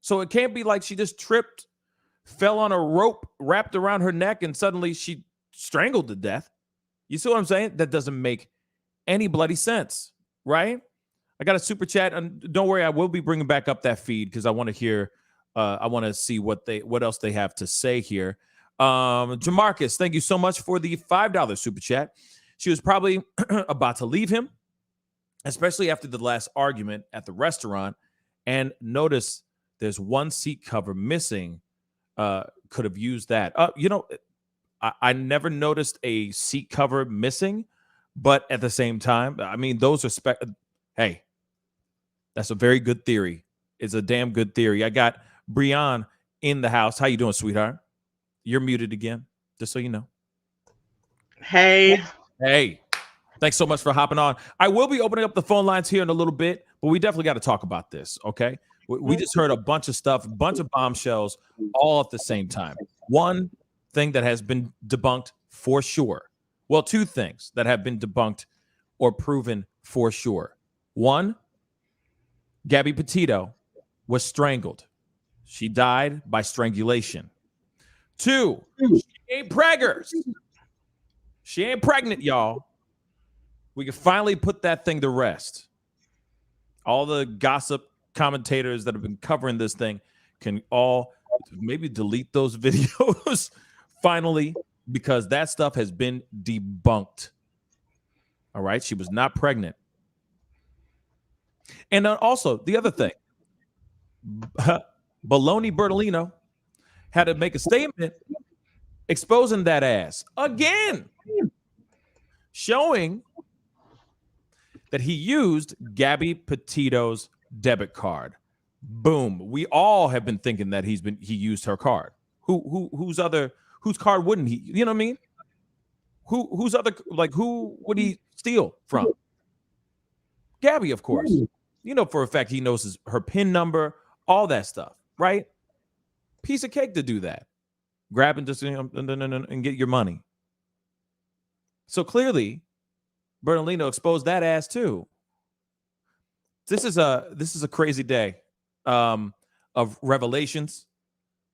So it can't be like she just tripped, fell on a rope wrapped around her neck, and suddenly she strangled to death. You see what I'm saying? That doesn't make any bloody sense, right? I got a super chat, and don't worry, I will be bringing back up that feed because I want to hear, I want to see what else they have to say here. Jamarcus, thank you so much for the $5 super chat. She was probably about to leave him, especially after the last argument at the restaurant. And notice there's one seat cover missing. Could have used that. I never noticed a seat cover missing, but at the same time, I mean, those are hey, that's a very good theory. It's a damn good theory. I got Brian in the house. How you doing, sweetheart? You're muted again, just so you know. Hey. Hey. Thanks so much for hopping on. I will be opening up the phone lines here in a little bit, but we definitely got to talk about this, okay? We just heard a bunch of stuff, a bunch of bombshells all at the same time. One thing that has been debunked for sure. Well, two things that have been debunked or proven for sure. One, Gabby Petito was strangled. She died by strangulation. Two, she ain't preggers. She ain't pregnant, y'all. We can finally put that thing to rest. All the gossip commentators that have been covering this thing can all maybe delete those videos finally, because that stuff has been debunked. All right. She was not pregnant. And also the other thing, Baloney Bertolino had to make a statement exposing that ass again, showing that he used Gabby Petito's debit card. Boom. We all have been thinking that he used her card. Whose card wouldn't he? You know what I mean? Who would he steal from? Gabby, of course. You know for a fact he knows her PIN number, all that stuff, right? Piece of cake to do that. Grab and just and get your money. So clearly, Bertolino exposed that ass too. This is a crazy day of revelations,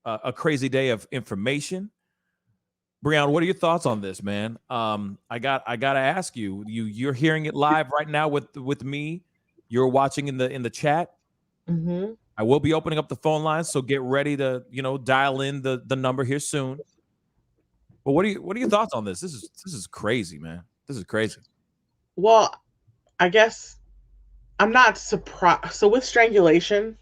a crazy day of information. Breon, what are your thoughts on this, man? I gotta ask you. You're hearing it live right now with me. You're watching in the chat. Mm-hmm. I will be opening up the phone lines, so get ready to dial in the number here soon. But what are your thoughts on this? This is crazy, man. This is crazy. Well, I guess I'm not surprised. So with strangulation,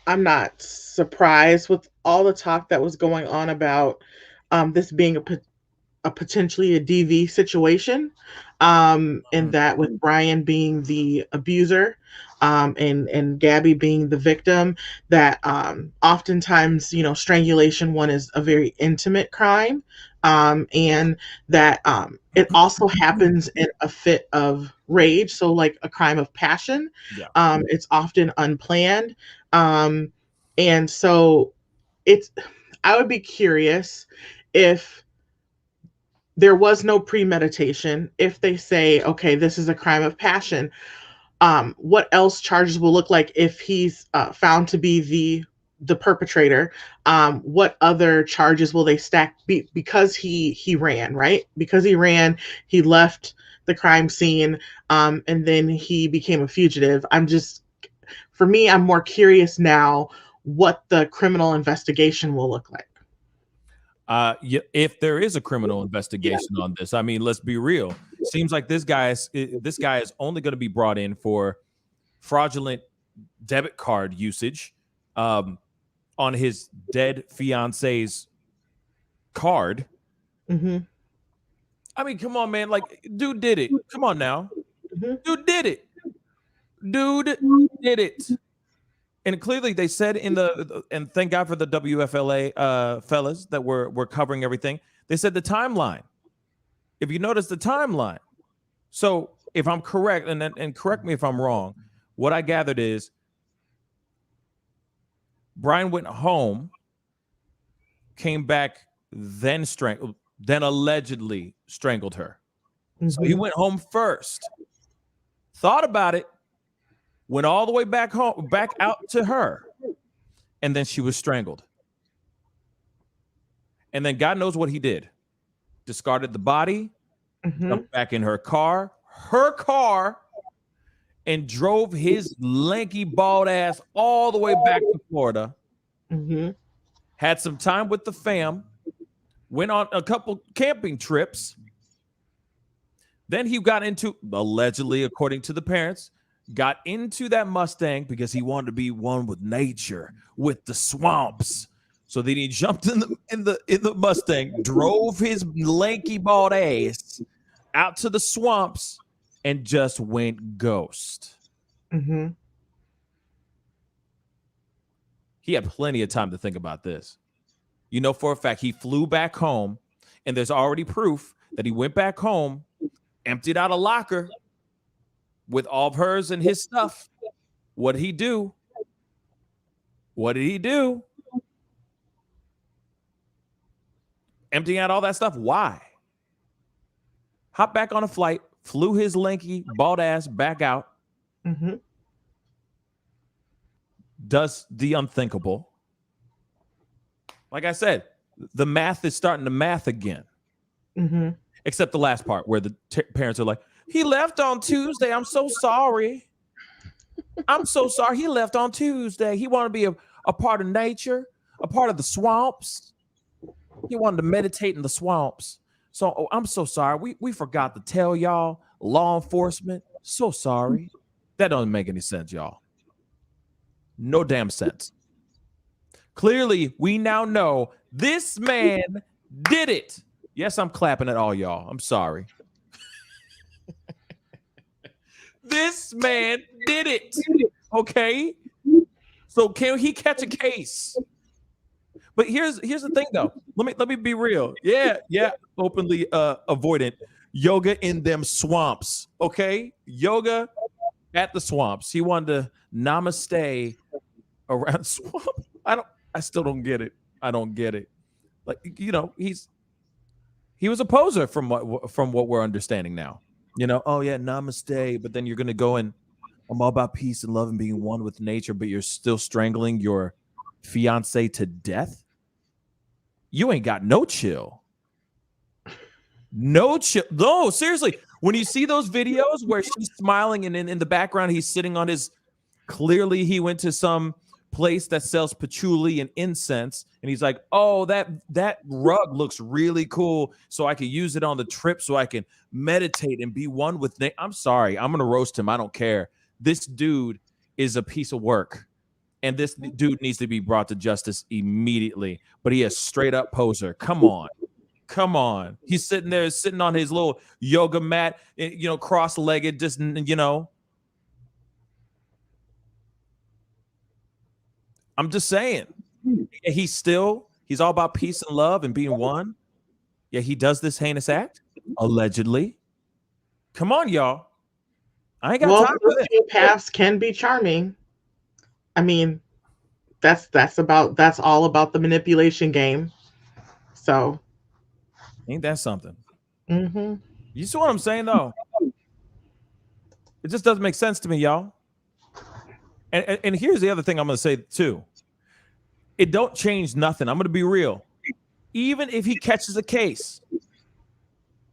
I'm not surprised with all the talk that was going on about this being a potentially a DV situation, and that with Brian being the abuser, and Gabby being the victim, that oftentimes, strangulation one is a very intimate crime, and that it also happens in a fit of rage, so like a crime of passion. Yeah. It's often unplanned, and so I would be curious if there was no premeditation. If they say, okay, this is a crime of passion, what else charges will look like if he's found to be the perpetrator? What other charges will they stack because he ran, right? Because he ran, he left the crime scene, and then he became a fugitive. For me, I'm more curious now what the criminal investigation will look like. If there is a criminal investigation on this, I mean, let's be real. Seems like this guy is only going to be brought in for fraudulent debit card usage on his dead fiance's card. Mm-hmm. I mean, come on, man. Like, dude did it. Come on now. Mm-hmm. Dude did it. Dude did it. And clearly they said and thank God for the WFLA fellas that were covering everything. They said the timeline. If you notice the timeline. So if I'm correct, and correct me if I'm wrong, what I gathered is Brian went home, came back, then allegedly strangled her. Mm-hmm. So he went home first, thought about it, went all the way back home, back out to her, and then she was strangled. And then God knows what he did. Discarded the body, jumped back in her car, and drove his lanky, bald ass all the way back to Florida. Mm-hmm. Had some time with the fam, went on a couple camping trips. Then he got into, allegedly, according to the parents, got into that Mustang because he wanted to be one with nature, with the swamps. So then he jumped in the Mustang, drove his lanky bald ass out to the swamps, and just went ghost. Mm-hmm. He had plenty of time to think about this. You know for a fact he flew back home, and there's already proof that he went back home, emptied out a locker with all of hers and his stuff. What did he do? What did he do? Emptying out all that stuff. Why? Hopped back on a flight, flew his lanky, bald ass back out. Mm-hmm. Does the unthinkable. Like I said, the math is starting to math again. Mm-hmm. Except the last part where the parents are like, he left on Tuesday. I'm so sorry. I'm so sorry. He left on Tuesday. He wanted to be a part of nature, a part of the swamps. He wanted to meditate in the swamps. So I'm so sorry. We forgot to tell y'all, law enforcement. So sorry. That doesn't make any sense, y'all. No damn sense. Clearly, we now know this man did it. Yes, I'm clapping at all y'all. I'm sorry. This man did it. Okay? So can he catch a case? But here's the thing though. Let me be real. Yeah, openly avoidant. Yoga in them swamps. Okay? Yoga at the swamps. He wanted to namaste around swamp. I still don't get it. I don't get it. Like, you know, he was a poser from what we're understanding now. You know, oh yeah, namaste, but then you're gonna go and I'm all about peace and love and being one with nature, but you're still strangling your fiance to death. You ain't got no chill. No chill. No, seriously. When you see those videos where she's smiling and in the background he's sitting on his, clearly he went to some place that sells patchouli and incense, and he's like, oh, that rug looks really cool, so I can use it on the trip so I can meditate and be one with nature. I'm sorry, I'm gonna roast him. I don't care. This dude is a piece of work, and this dude needs to be brought to justice immediately. But he is straight up poser. Come on. He's sitting on his little yoga mat, you know, cross-legged, just, you know. I'm just saying, he's all about peace and love and being one. Yeah, he does this heinous act, allegedly. Come on, y'all. I ain't got time for this. Paths can be charming. I mean, that's all about the manipulation game. So, ain't that something? Mm-hmm. You see what I'm saying, though? It just doesn't make sense to me, y'all. And here's the other thing I'm going to say, too. It don't change nothing. I'm going to be real. Even if he catches a case,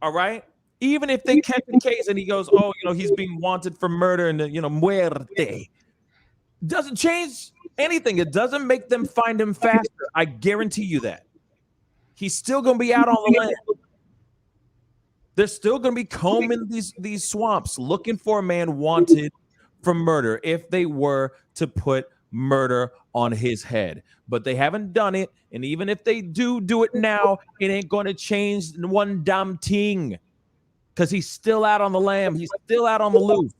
all right? Even if they catch a case and he goes, oh, you know, he's being wanted for murder and, you know, muerte. Doesn't change anything. It doesn't make them find him faster. I guarantee you that. He's still going to be out on the land. They're still going to be combing these swamps looking for a man wanted for murder if they were to put murder on his head. But they haven't done it, and even if they do it now, it ain't going to change one damn thing, because he's still out on the lam. He's still out on the loose,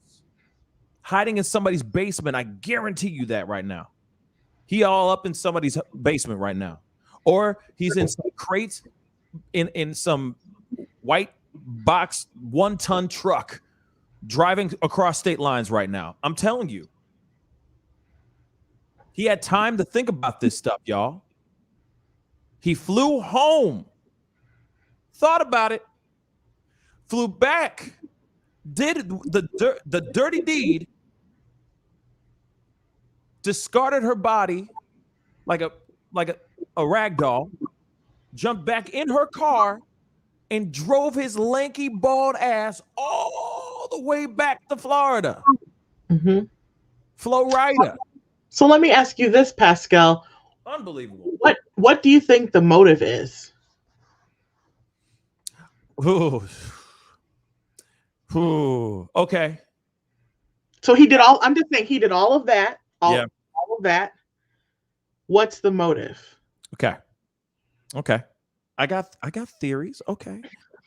hiding in somebody's basement. I guarantee you that right now. He all up in somebody's basement right now, or he's in some crates in some white box 1-ton truck driving across state lines right now. I'm telling you. He had time to think about this stuff, y'all. He flew home, thought about it, flew back, did the dirty deed, discarded her body like a rag doll, jumped back in her car, and drove his lanky, bald ass all the way back to Florida. Mm-hmm. Florida. So let me ask you this, Pascal. Unbelievable. What do you think the motive is? Okay. So I'm just saying he did all of that. All of that. What's the motive? Okay. I got theories. Okay.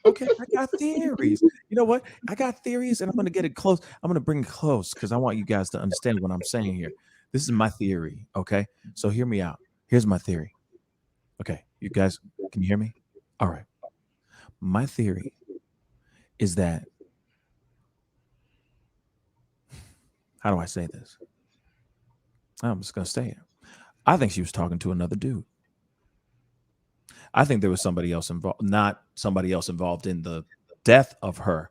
I got theories. You know what? I got theories, and I'm going to get it close. I'm going to bring it close because I want you guys to understand what I'm saying here. This is my theory, okay? So hear me out. Here's my theory. Okay, You guys, can you hear me? All right. My theory is that, how do I say this? I'm just going to say it. I think she was talking to another dude. I think there was somebody else involved, not somebody else involved in the death of her,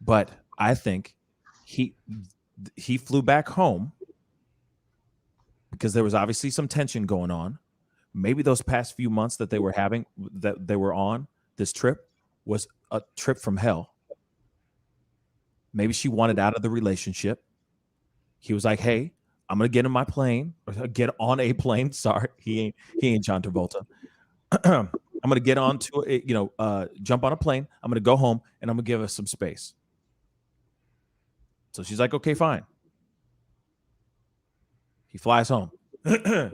but I think he flew back home because there was obviously some tension going on. Maybe those past few months that they were having, that they were on this trip, was a trip from hell. Maybe she wanted out of the relationship. He was like, hey, I'm going to get in my plane, or get on a plane. Sorry, he ain't John Travolta. I'm going to get on to it, jump on a plane. I'm going to go home and I'm going to give us some space. So she's like, okay, fine. He flies home.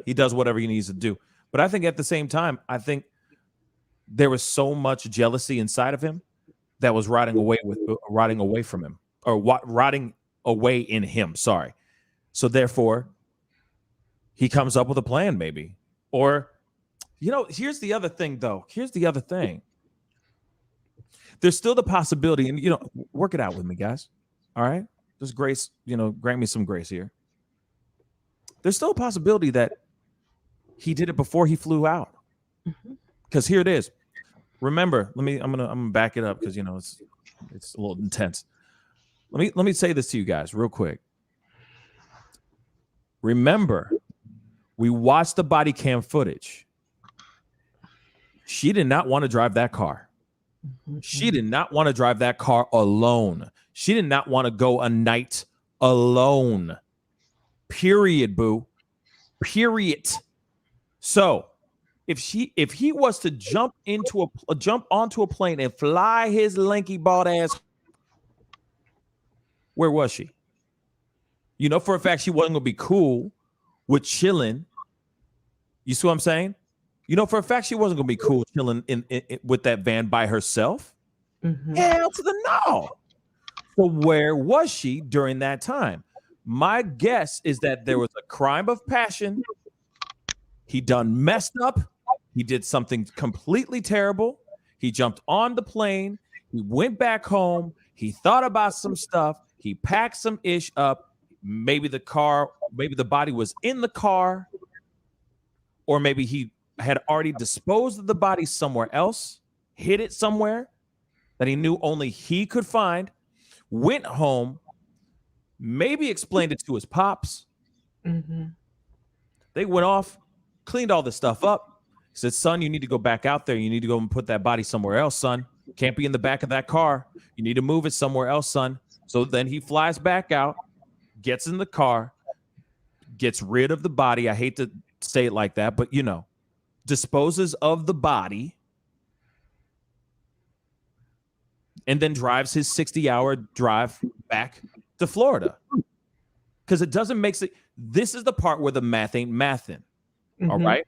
He does whatever he needs to do. But I think at the same time, I think there was so much jealousy inside of him that was rotting away from him, or rotting away in him. Sorry. So therefore, he comes up with a plan, maybe. Or, here's the other thing, though. Here's the other thing. There's still the possibility, and work it out with me, guys. All right, just grace. Grant me some grace here. There's still a possibility that he did it before he flew out. Because here it is. Remember, I'm gonna back it up because it's a little intense. Let me say this to you guys real quick. Remember, we watched the body cam footage. She did not want to drive that car. She did not want to drive that car alone. She did not want to go a night alone. Period, boo. Period. So, if he was to jump onto a plane and fly his lanky bald ass, where was she? For a fact she wasn't gonna be cool with chilling. You see what I'm saying? For a fact she wasn't gonna be cool chilling in with that van by herself. Hell to the no. So where was she during that time? My guess is that there was a crime of passion. He done messed up. He did something completely terrible. He jumped on the plane. He went back home. He thought about some stuff. He packed some ish up. Maybe the body was in the car, or maybe he had already disposed of the body somewhere else, hid it somewhere that he knew only he could find, went home, maybe explained it to his pops. They went off, cleaned all this stuff up. He said, son, you need to go back out there. You need to go and put that body somewhere else, son. Can't be in the back of that car. You need to move it somewhere else, son. So then he flies back out, gets in the car, gets rid of the body. I hate to say it like that, but disposes of the body, and then drives his 60-hour drive back to Florida. Because it doesn't make sense. This is the part where the math ain't mathing. All right?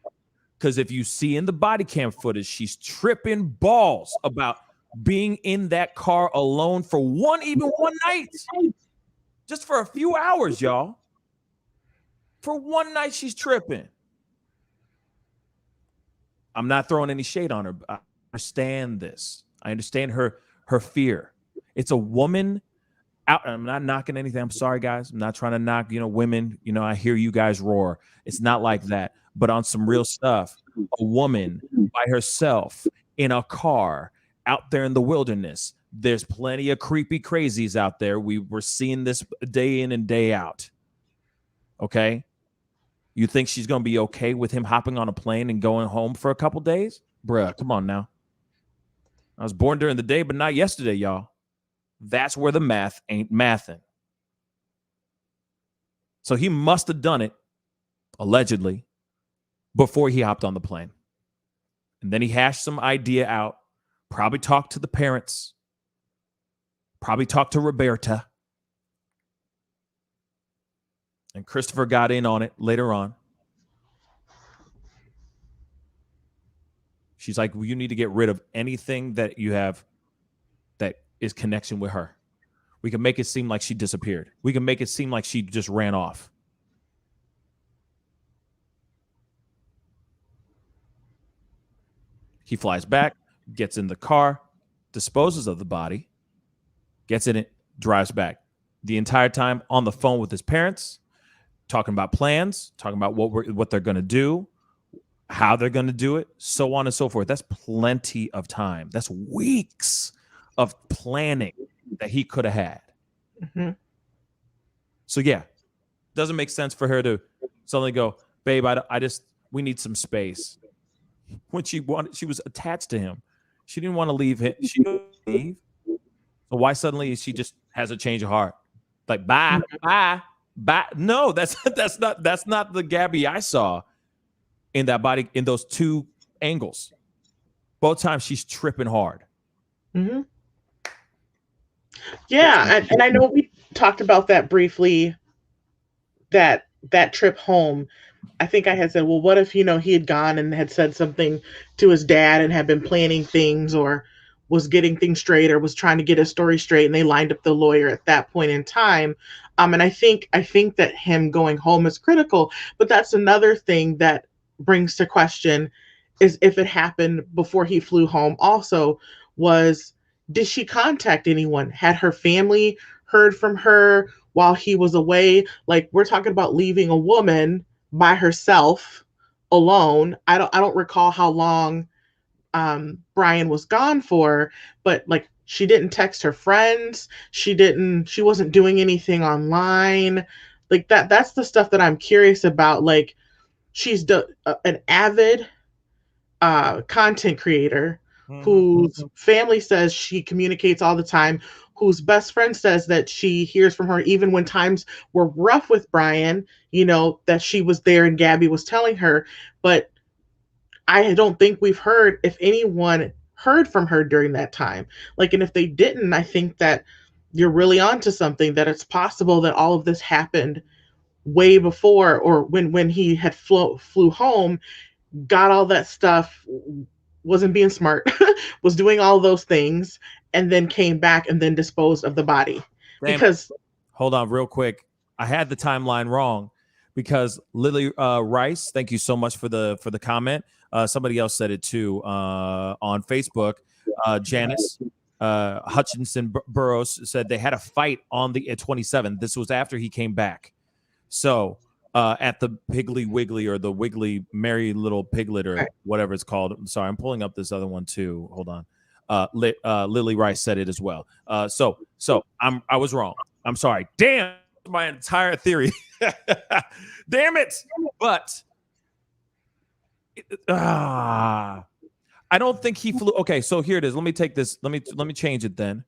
Because if you see in the body cam footage, she's tripping balls about being in that car alone for one night. Just for a few hours, y'all. For one night, she's tripping. I'm not throwing any shade on her. I understand this. I understand her fear. It's a woman out. I'm not knocking anything. I'm sorry, guys. I'm not trying to knock, women. I hear you guys roar. It's not like that. But on some real stuff, a woman by herself in a car out there in the wilderness, there's plenty of creepy crazies out there. We were seeing this day in and day out. Okay? You think she's going to be okay with him hopping on a plane and going home for a couple days? Bruh, come on now. I was born during the day, but not yesterday, y'all. That's where the math ain't mathing. So he must have done it, allegedly, before he hopped on the plane. And then he hashed some idea out, probably talked to the parents, probably talked to Roberta. And Christopher got in on it later on. She's like, well, you need to get rid of anything that you have that is connection with her. We can make it seem like she disappeared. We can make it seem like she just ran off. He flies back, gets in the car, disposes of the body, gets in it, drives back. The entire time on the phone with his parents, talking about plans, talking about what they're going to do, how they're going to do it, so on and so forth. That's plenty of time. That's weeks of planning that he could have had. Mm-hmm. So yeah, doesn't make sense for her to suddenly go, babe, we need some space. When she was attached to him. She didn't want to leave him. She didn't leave. So why suddenly she just has a change of heart? Like, bye. No, that's not the Gabby I saw in that body, in those two angles. Both times she's tripping hard. Mm-hmm. Yeah, and I know we talked about that briefly, that trip home. I think I had said, well, what if, he had gone and had said something to his dad and had been planning things, or was getting things straight, or was trying to get his story straight, and they lined up the lawyer at that point in time. And I think that him going home is critical, but that's another thing that brings to question is if it happened before he flew home also, did she contact anyone? Had her family heard from her while he was away? Like, we're talking about leaving a woman by herself alone. I don't recall how long Brian was gone for, but like, she didn't text her friends. She wasn't doing anything online. Like that's the stuff that I'm curious about. Like, she's an avid content creator whose family says she communicates all the time, whose best friend says that she hears from her even when times were rough with Brian, that she was there and Gabby was telling her. But I don't think we've heard if anyone heard from her during that time. Like, and if they didn't, I think that you're really onto something, that it's possible that all of this happened way before, or when he had flew home, got all that stuff, wasn't being smart, was doing all those things, and then came back and then disposed of the body. Because hold on real quick. I had the timeline wrong, because Lily Rice, thank you so much for the comment. Somebody else said it too on Facebook. Janice Hutchinson Burroughs said they had a fight on the 27th. This was after he came back. So at the Piggly Wiggly, or the Wiggly Merry Little Piglet, or whatever it's called. I'm sorry, I'm pulling up this other one too. Hold on. Lily Rice said it as well. So I was wrong. I'm sorry. Damn, my entire theory. Damn it. But I don't think he flew. Okay, so here it is. Let me take this. Let me change it then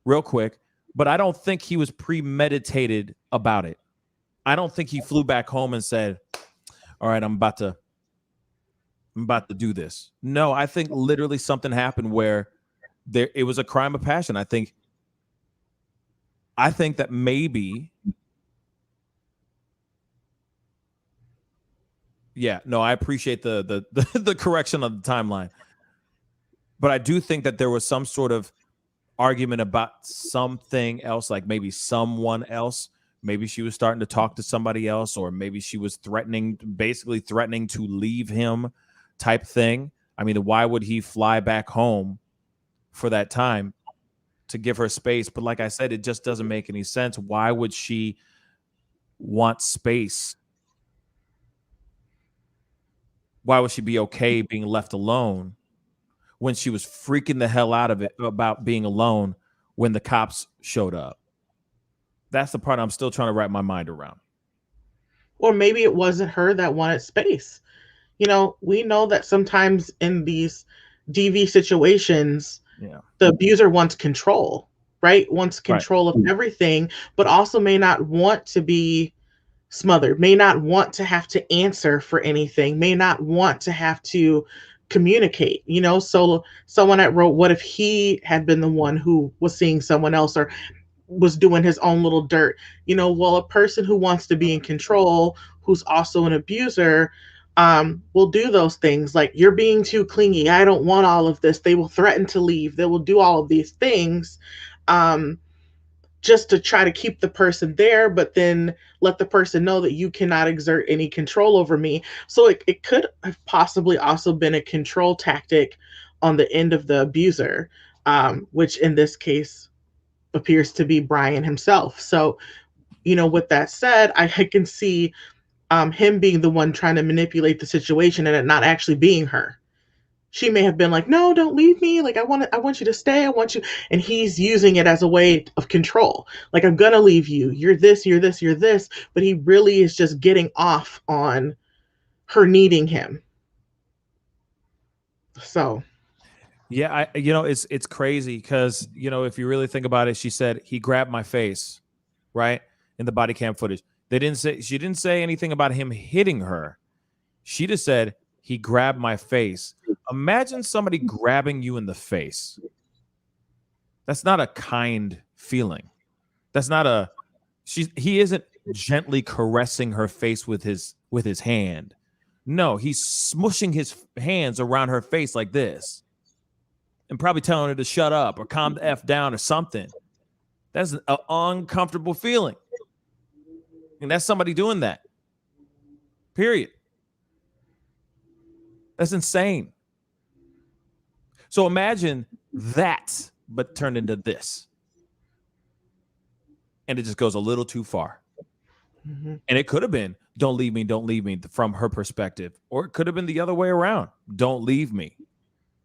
real quick. But I don't think he was premeditated about it. I don't think he flew back home and said, all right, I'm about to do this. No, I think literally something happened where it was a crime of passion. I think that maybe. Yeah, no, I appreciate the correction of the timeline. But I do think that there was some sort of argument about something else, like maybe someone else. Maybe she was starting to talk to somebody else, or maybe she was basically threatening to leave him type thing. I mean, why would he fly back home for that time to give her space? But like I said, it just doesn't make any sense. Why would she want space? Why would she be okay being left alone when she was freaking the hell out of it about being alone when the cops showed up? That's the part I'm still trying to wrap my mind around. Or maybe it wasn't her that wanted space. We know that sometimes in these DV situations, the abuser wants control, right? Wants control of everything, but also may not want to be smothered, may not want to have to answer for anything, may not want to have to communicate. So someone that wrote, what if he had been the one who was seeing someone else, or was doing his own little dirt? Well, a person who wants to be in control, who's also an abuser, will do those things. Like, you're being too clingy, I don't want all of this. They will threaten to leave. They will do all of these things. just to try to keep the person there, but then let the person know that you cannot exert any control over me. So it could have possibly also been a control tactic on the end of the abuser, which in this case appears to be Brian himself. So, with that said, I can see him being the one trying to manipulate the situation and it not actually being her. She may have been like, no, don't leave me. Like, I want you to stay. I want you. And he's using it as a way of control. Like, I'm going to leave you. You're this, you're this, you're this. But he really is just getting off on her needing him. So. Yeah, it's crazy because, if you really think about it, she said he grabbed my face, right? In the body cam footage. She didn't say anything about him hitting her. She just said he grabbed my face. Imagine somebody grabbing you in the face. That's not a kind feeling. That's not he isn't gently caressing her face with his hand. No, he's smushing his hands around her face like this and probably telling her to shut up or calm the F down or something. That's an uncomfortable feeling. And that's somebody doing that. Period. That's insane. So imagine that, but turned into this. And it just goes a little too far. Mm-hmm. And it could have been, don't leave me from her perspective. Or it could have been the other way around. Don't leave me.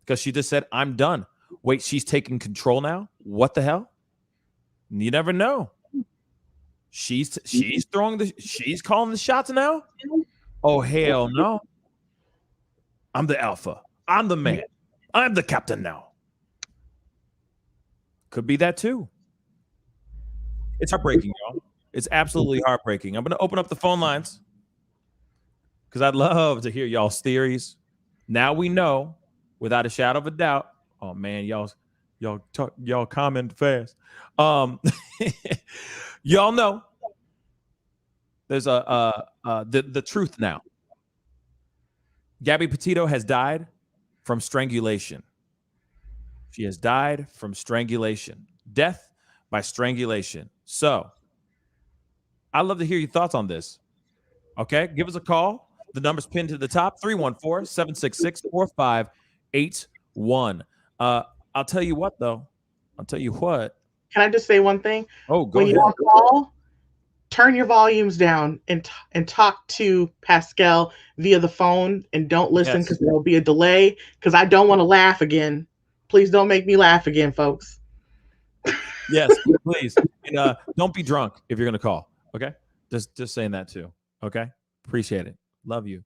Because she just said, I'm done. Wait, she's taking control now? What the hell? You never know. She's calling the shots now? Oh, hell no. I'm the alpha. I'm the man. I'm the captain now. Could be that too. It's heartbreaking, y'all. It's absolutely heartbreaking. I'm going to open up the phone lines because I'd love to hear y'all's theories. Now we know, without a shadow of a doubt. Oh man, y'all comment fast. Y'all know there's the truth now. Gabby Petito has died from strangulation. She has died from strangulation. Death by strangulation. So, I'd love to hear your thoughts on this. Okay, give us a call. The number's pinned to the top, 314-766-4581. I'll tell you what, though. Can I just say one thing? Oh, go when ahead. You all call, turn your volumes down and talk to Pascal via the phone and don't listen because there'll be a delay because I don't want to laugh again. Please don't make me laugh again, folks. Yes, please. And, don't be drunk if you're going to call. Okay. Just saying that too. Okay. Appreciate it. Love you.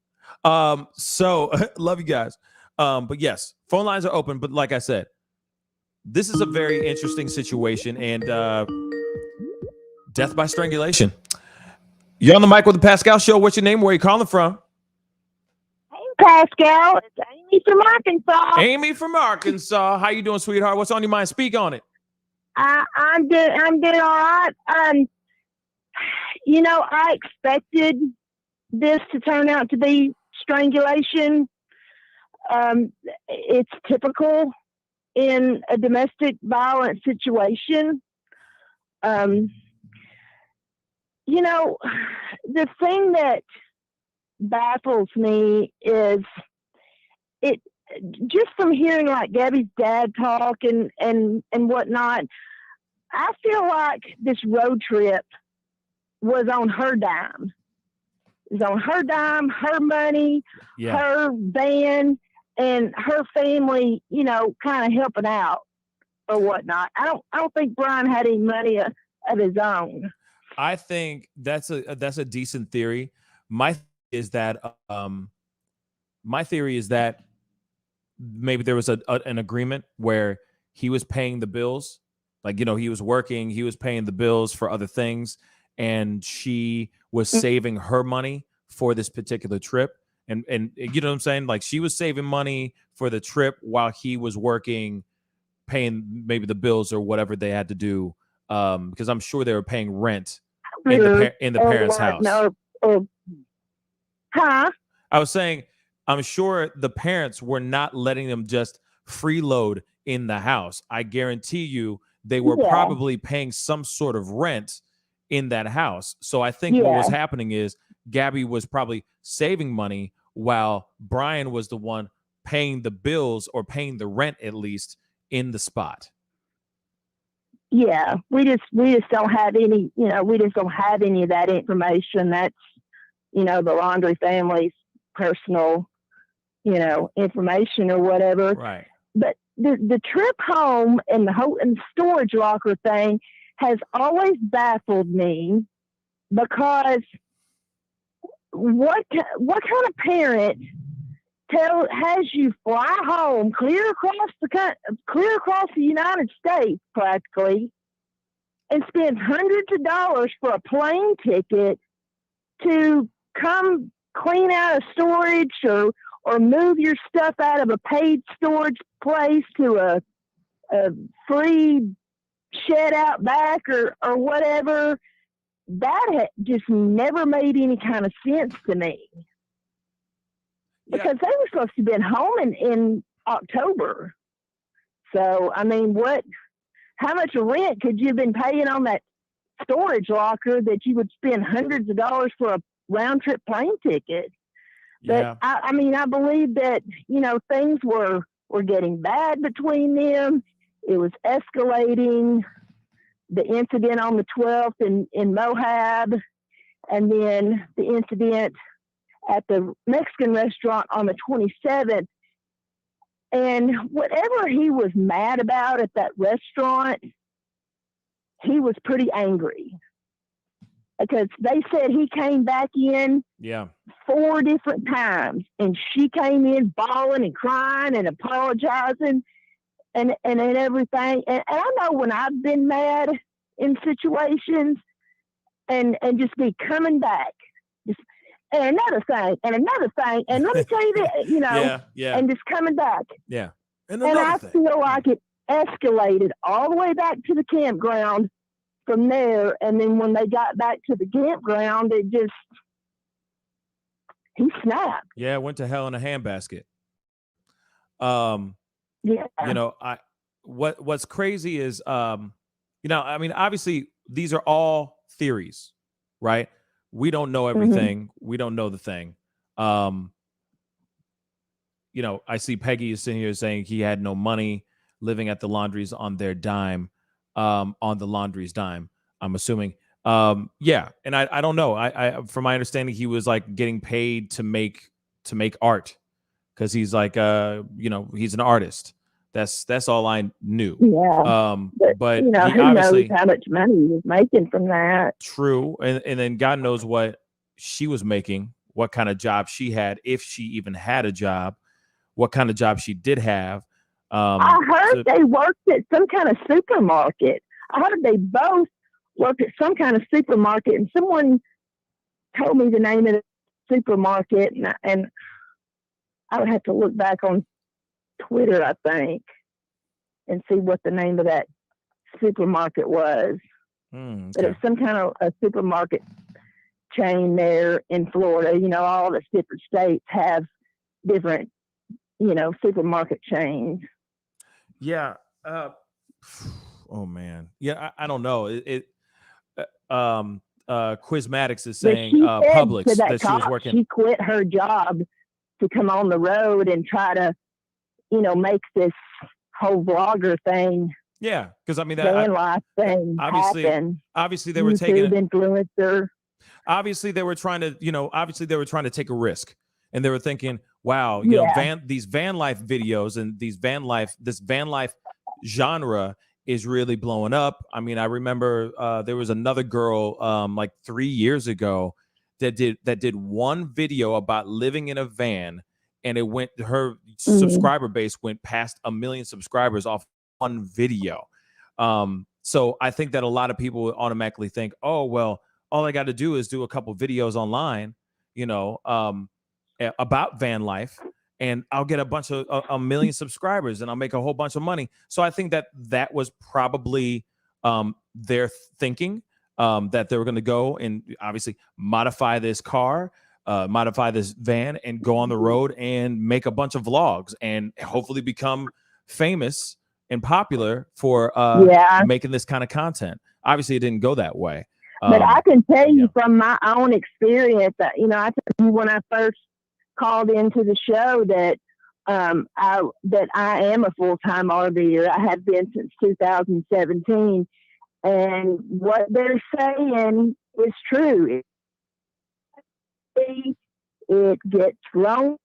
So love you guys. But yes, phone lines are open. But like I said, this is a very interesting situation and death by strangulation. You're on the mic with the Pascal Show. What's your name? Where are you calling from? Pascal, it's Amy from Arkansas. Amy from Arkansas. How you doing, sweetheart? What's on your mind? Speak on it. I'm doing all right. I expected this to turn out to be strangulation. It's typical in a domestic violence situation. The thing that baffles me is it just from hearing like Gabby's dad talk and whatnot. I feel like this road trip was on her dime. It was on her dime, her money, her van, and her family, kind of helping out or whatnot. I don't think Brian had any money of his own. I think that's a decent theory. My theory is that maybe there was an agreement where he was paying the bills, like he was working, he was paying the bills for other things, and she was saving her money for this particular trip. And you know what I'm saying? Like she was saving money for the trip while he was working, paying maybe the bills or whatever they had to do. Because I'm sure they were paying rent in the parents' house. Huh? I was saying, I'm sure the parents were not letting them just freeload in the house. I guarantee you they were Yeah. probably paying some sort of rent in that house. So I think what was Yeah. happening is Gabby was probably saving money while Brian was the one paying the bills or paying the rent, at least in the spot. Yeah, we just don't have any, we just don't have any of that information. That's, the Laundrie family's personal, information or whatever. Right. But the trip home and the storage locker thing has always baffled me, because what kind of parent has you fly home clear across the United States practically, and spend hundreds of dollars for a plane ticket to come clean out of storage or move your stuff out of a paid storage place to a free shed out back or whatever. That just never made any kind of sense to me. Because they were supposed to have been home in October. So, I mean, how much rent could you have been paying on that storage locker that you would spend hundreds of dollars for a round trip plane ticket? But I mean, I believe that, things were getting bad between them. It was escalating. The incident on the 12th in Moab, and then the incident at the Mexican restaurant on the 27th. And whatever he was mad about at that restaurant, he was pretty angry, because they said he came back in 4 different times, and she came in bawling and crying and apologizing and everything. And I know when I've been mad in situations and just be coming back, and another thing, and let me tell you that, and just coming back. Yeah. And I feel like it escalated all the way back to the campground from there. And then when they got back to the campground, he snapped. Yeah, went to hell in a handbasket. What's crazy is, I mean, obviously these are all theories, right? We don't know everything. We don't know the thing. I see Peggy is sitting here saying he had no money, living at the Laundries on their dime, on the Laundries dime, I'm assuming. And I don't know. I from my understanding, he was like getting paid to make art, because he's like, he's an artist. That's all I knew. Yeah. But who knows how much money he was making from that? True. And then God knows what she was making, what kind of job she had, if she even had a job, what kind of job she did have. I heard they worked at some kind of supermarket. I heard they both worked at some kind of supermarket, and someone told me the name of the supermarket, and I would have to look back on Twitter, I think, and see what the name of that supermarket was. But it's some kind of a supermarket chain there in Florida. All the different states have different, supermarket chains. Yeah. Oh man. Yeah, I don't know. Quizmatics is saying Publix that she was working. She quit her job to come on the road and try to, make this whole vlogger thing. Yeah, because I mean van life thing happen. Obviously they were taking influencer. Obviously they were trying to take a risk, and they were thinking, wow, these van life videos and this van life genre is really blowing up. I mean, I remember there was another girl like 3 years ago that did one video about living in a van, and her subscriber base went past 1 million subscribers off one video. So I think that a lot of people would automatically think, oh, well, all I got to do is do a couple videos online, about van life, and I'll get a million subscribers, and I'll make a whole bunch of money. So I think that was probably their thinking, that they were going to go and obviously modify this car, modify this van, and go on the road and make a bunch of vlogs and hopefully become famous and popular for making this kind of content. Obviously, it didn't go that way. But I can tell you from my own experience that, you know, I told you when I first called into the show that I am a full-time RVer. I have been since 2017. And what they're saying is true. It gets lonely.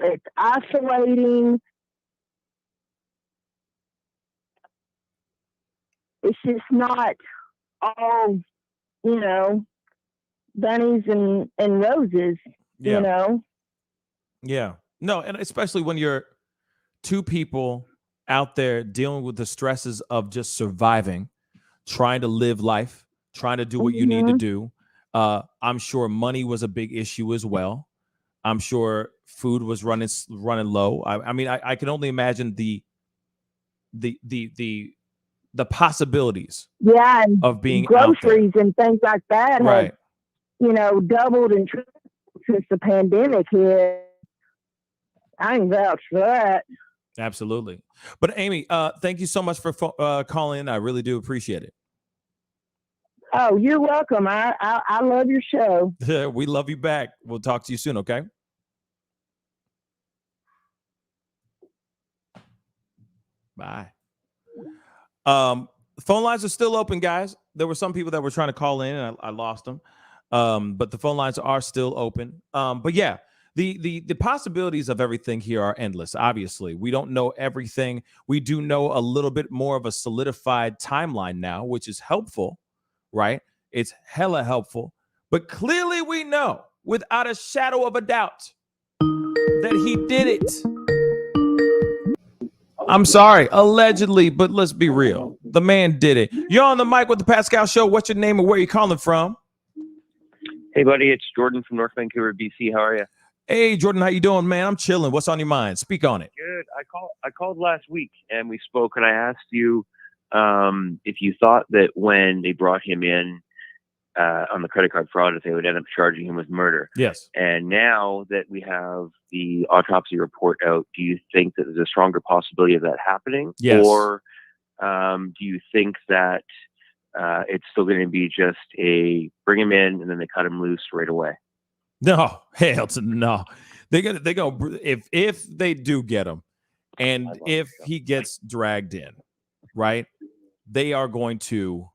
It's isolating. It's just not all, you know, bunnies and roses, you know? Yeah. No, and especially when you're two people out there dealing with the stresses of just surviving, trying to live life, trying to do what you need to do. I'm sure money was a big issue as well. I'm sure food was running low. I mean, I can only imagine the possibilities of being groceries and things like that right. have, you know, doubled and tripled since the pandemic hit. I can vouch for that. Absolutely. But Amy, thank you so much for calling in. I really do appreciate it. Oh, you're welcome. I love your show. We love you back. We'll talk to you soon, okay? Bye. Phone lines are still open, guys. There were some people that were trying to call in and I lost them. But the phone lines are still open. But yeah, the possibilities of everything here are endless. Obviously, we don't know everything. We do know a little bit more of a solidified timeline now, which is helpful, right? It's hella helpful. But clearly we know without a shadow of a doubt that he did it. I'm sorry, allegedly, but let's be real. The man did it. You're on the mic with the Pascal Show. What's your name and where are you calling from? Hey, buddy, it's Jordan from North Vancouver, BC. How are you? Hey, Jordan, how you doing, man? I'm chilling. What's on your mind? Speak on it. Good. I called last week and we spoke, and I asked you if you thought that when they brought him in on the credit card fraud, if they would end up charging him with murder. Yes. And now that we have the autopsy report out, do you think that there's a stronger possibility of that happening? Yes. Or do you think that it's still going to be just a bring him in and then they cut him loose right away? No, hell to no. They go if they do get him, and if he gets dragged in, right? They are going to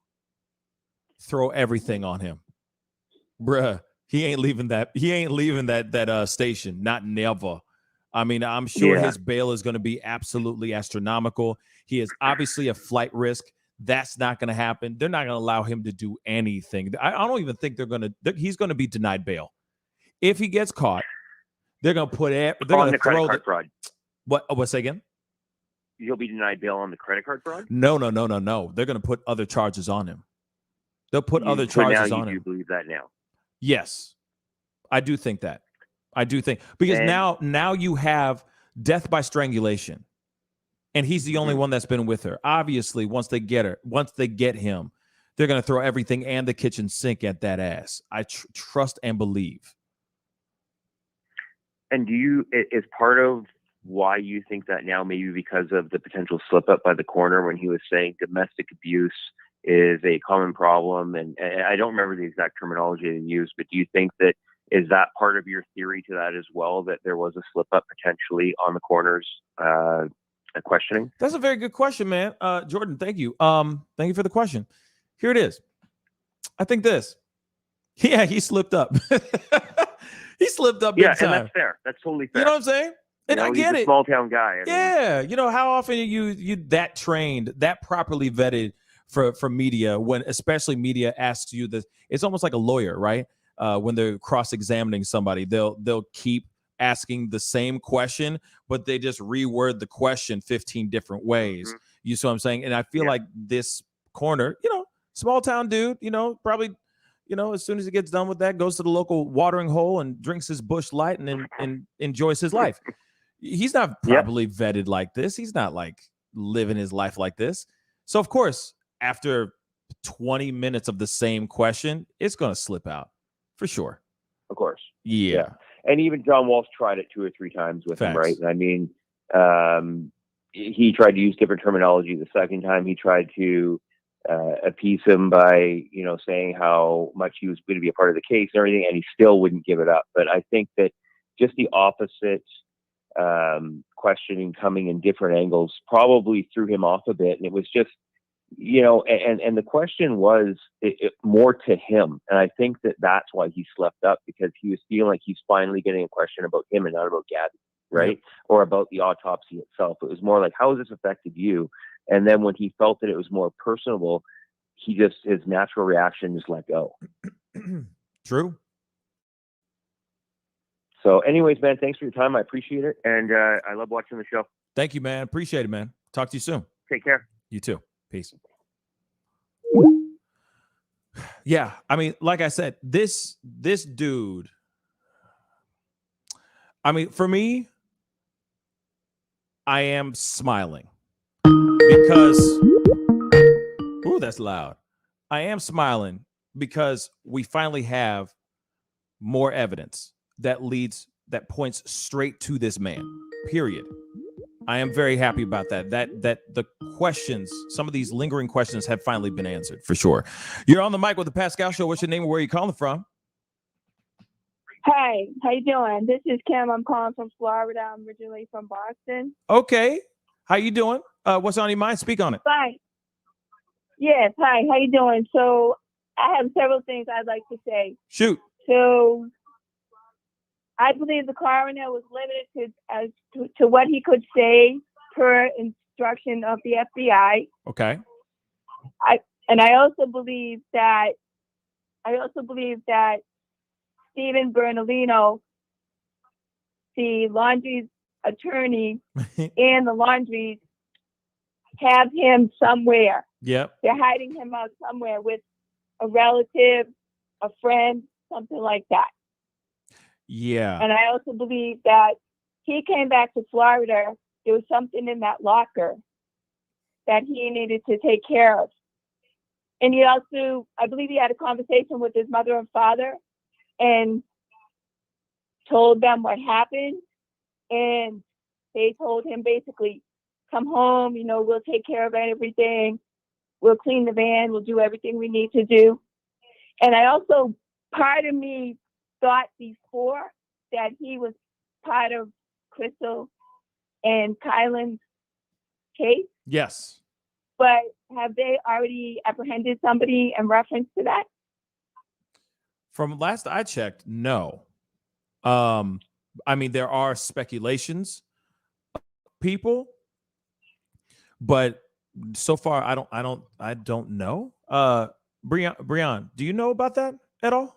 throw everything on him, bruh. He ain't leaving that station. Not never. I mean, I'm sure his bail is going to be absolutely astronomical. He is obviously a flight risk. That's not going to happen. They're not going to allow him to do anything. I don't even think he's going to be denied bail. If he gets caught, they're going to put it. They're going to throw credit card fraud. What's that again? He'll be denied bail on the credit card fraud? No. They're going to put other charges on him. They'll put other charges on him. Do you believe that now? Yes, I do think that. Because now you have death by strangulation, and he's the only one that's been with her. Obviously, once they get him, they're going to throw everything and the kitchen sink at that ass. I trust and believe. And is part of why you think that now, maybe because of the potential slip up by the coroner when he was saying domestic abuse is a common problem, and I don't remember the exact terminology they used, but do you think that is that part of your theory to that as well, that there was a slip up potentially on the coroner's questioning? That's a very good question, man. Jordan, thank you. Thank you for the question. Here it is. I think this. Yeah, he slipped up. He slipped up big time. And that's fair. That's totally fair. You know what I'm saying? And I get he's a it. Small town guy. Yeah, you know how often you that trained, that properly vetted for media, when especially media asks you this. It's almost like a lawyer, right? When they're cross-examining somebody, they'll keep asking the same question, but they just reword the question 15 different ways. You see what I'm saying? And I feel like this corner, small town dude, probably, as soon as he gets done with that, goes to the local watering hole and drinks his Busch Light and enjoys his life. He's not properly vetted like this. He's not like living his life like this. So of course, after 20 minutes of the same question, it's going to slip out for sure. Of course. Yeah. And even John Walsh tried it 2 or 3 times with him, right? I mean, he tried to use different terminology the second time. He tried to appease him by, saying how much he was going to be a part of the case and everything, and he still wouldn't give it up. But I think that just the opposite questioning coming in different angles probably threw him off a bit. And it was just, and the question was more to him. And I think that that's why he slept up, because he was feeling like he's finally getting a question about him and not about Gabby, right? Yep. Or about the autopsy itself. It was more like, how has this affected you? And then when he felt that it was more personable, his natural reaction just let go. True. So anyways, man, thanks for your time. I appreciate it. And I love watching the show. Thank you, man. Appreciate it, man. Talk to you soon. Take care. You too. Peace. Yeah. I mean, like I said, this dude, I mean, for me, I am smiling because, ooh, that's loud. I am smiling because we finally have more evidence that points straight to this man, period. I am very happy about that. That the questions, some of these lingering questions have finally been answered for sure. You're on the mic with the Pascal Show. What's your name and where are you calling from? Hi, how you doing? This is Kim. I'm calling from Florida. I'm originally from Boston. Okay. How you doing? What's on your mind? Speak on it. Fine. Yes, hi. How you doing? So I have several things I'd like to say. Shoot. So I believe the coroner was limited to what he could say per instruction of the FBI. Okay. I also believe that Stephen Bernalino, the laundry's attorney, and the laundries have him somewhere. Yep. They're hiding him out somewhere with a relative, a friend, something like that. Yeah. And I also believe that he came back to Florida. There was something in that locker that he needed to take care of. And he also, I believe he had a conversation with his mother and father and told them what happened. And they told him basically, come home, we'll take care of everything. We'll clean the van. We'll do everything we need to do. And I also, part of me thought before that he was part of Crystal and Kylan's case. Yes. But have they already apprehended somebody in reference to that? From last I checked, no. I mean, there are speculations, people, but so far I don't know. Breon, do you know about that at all?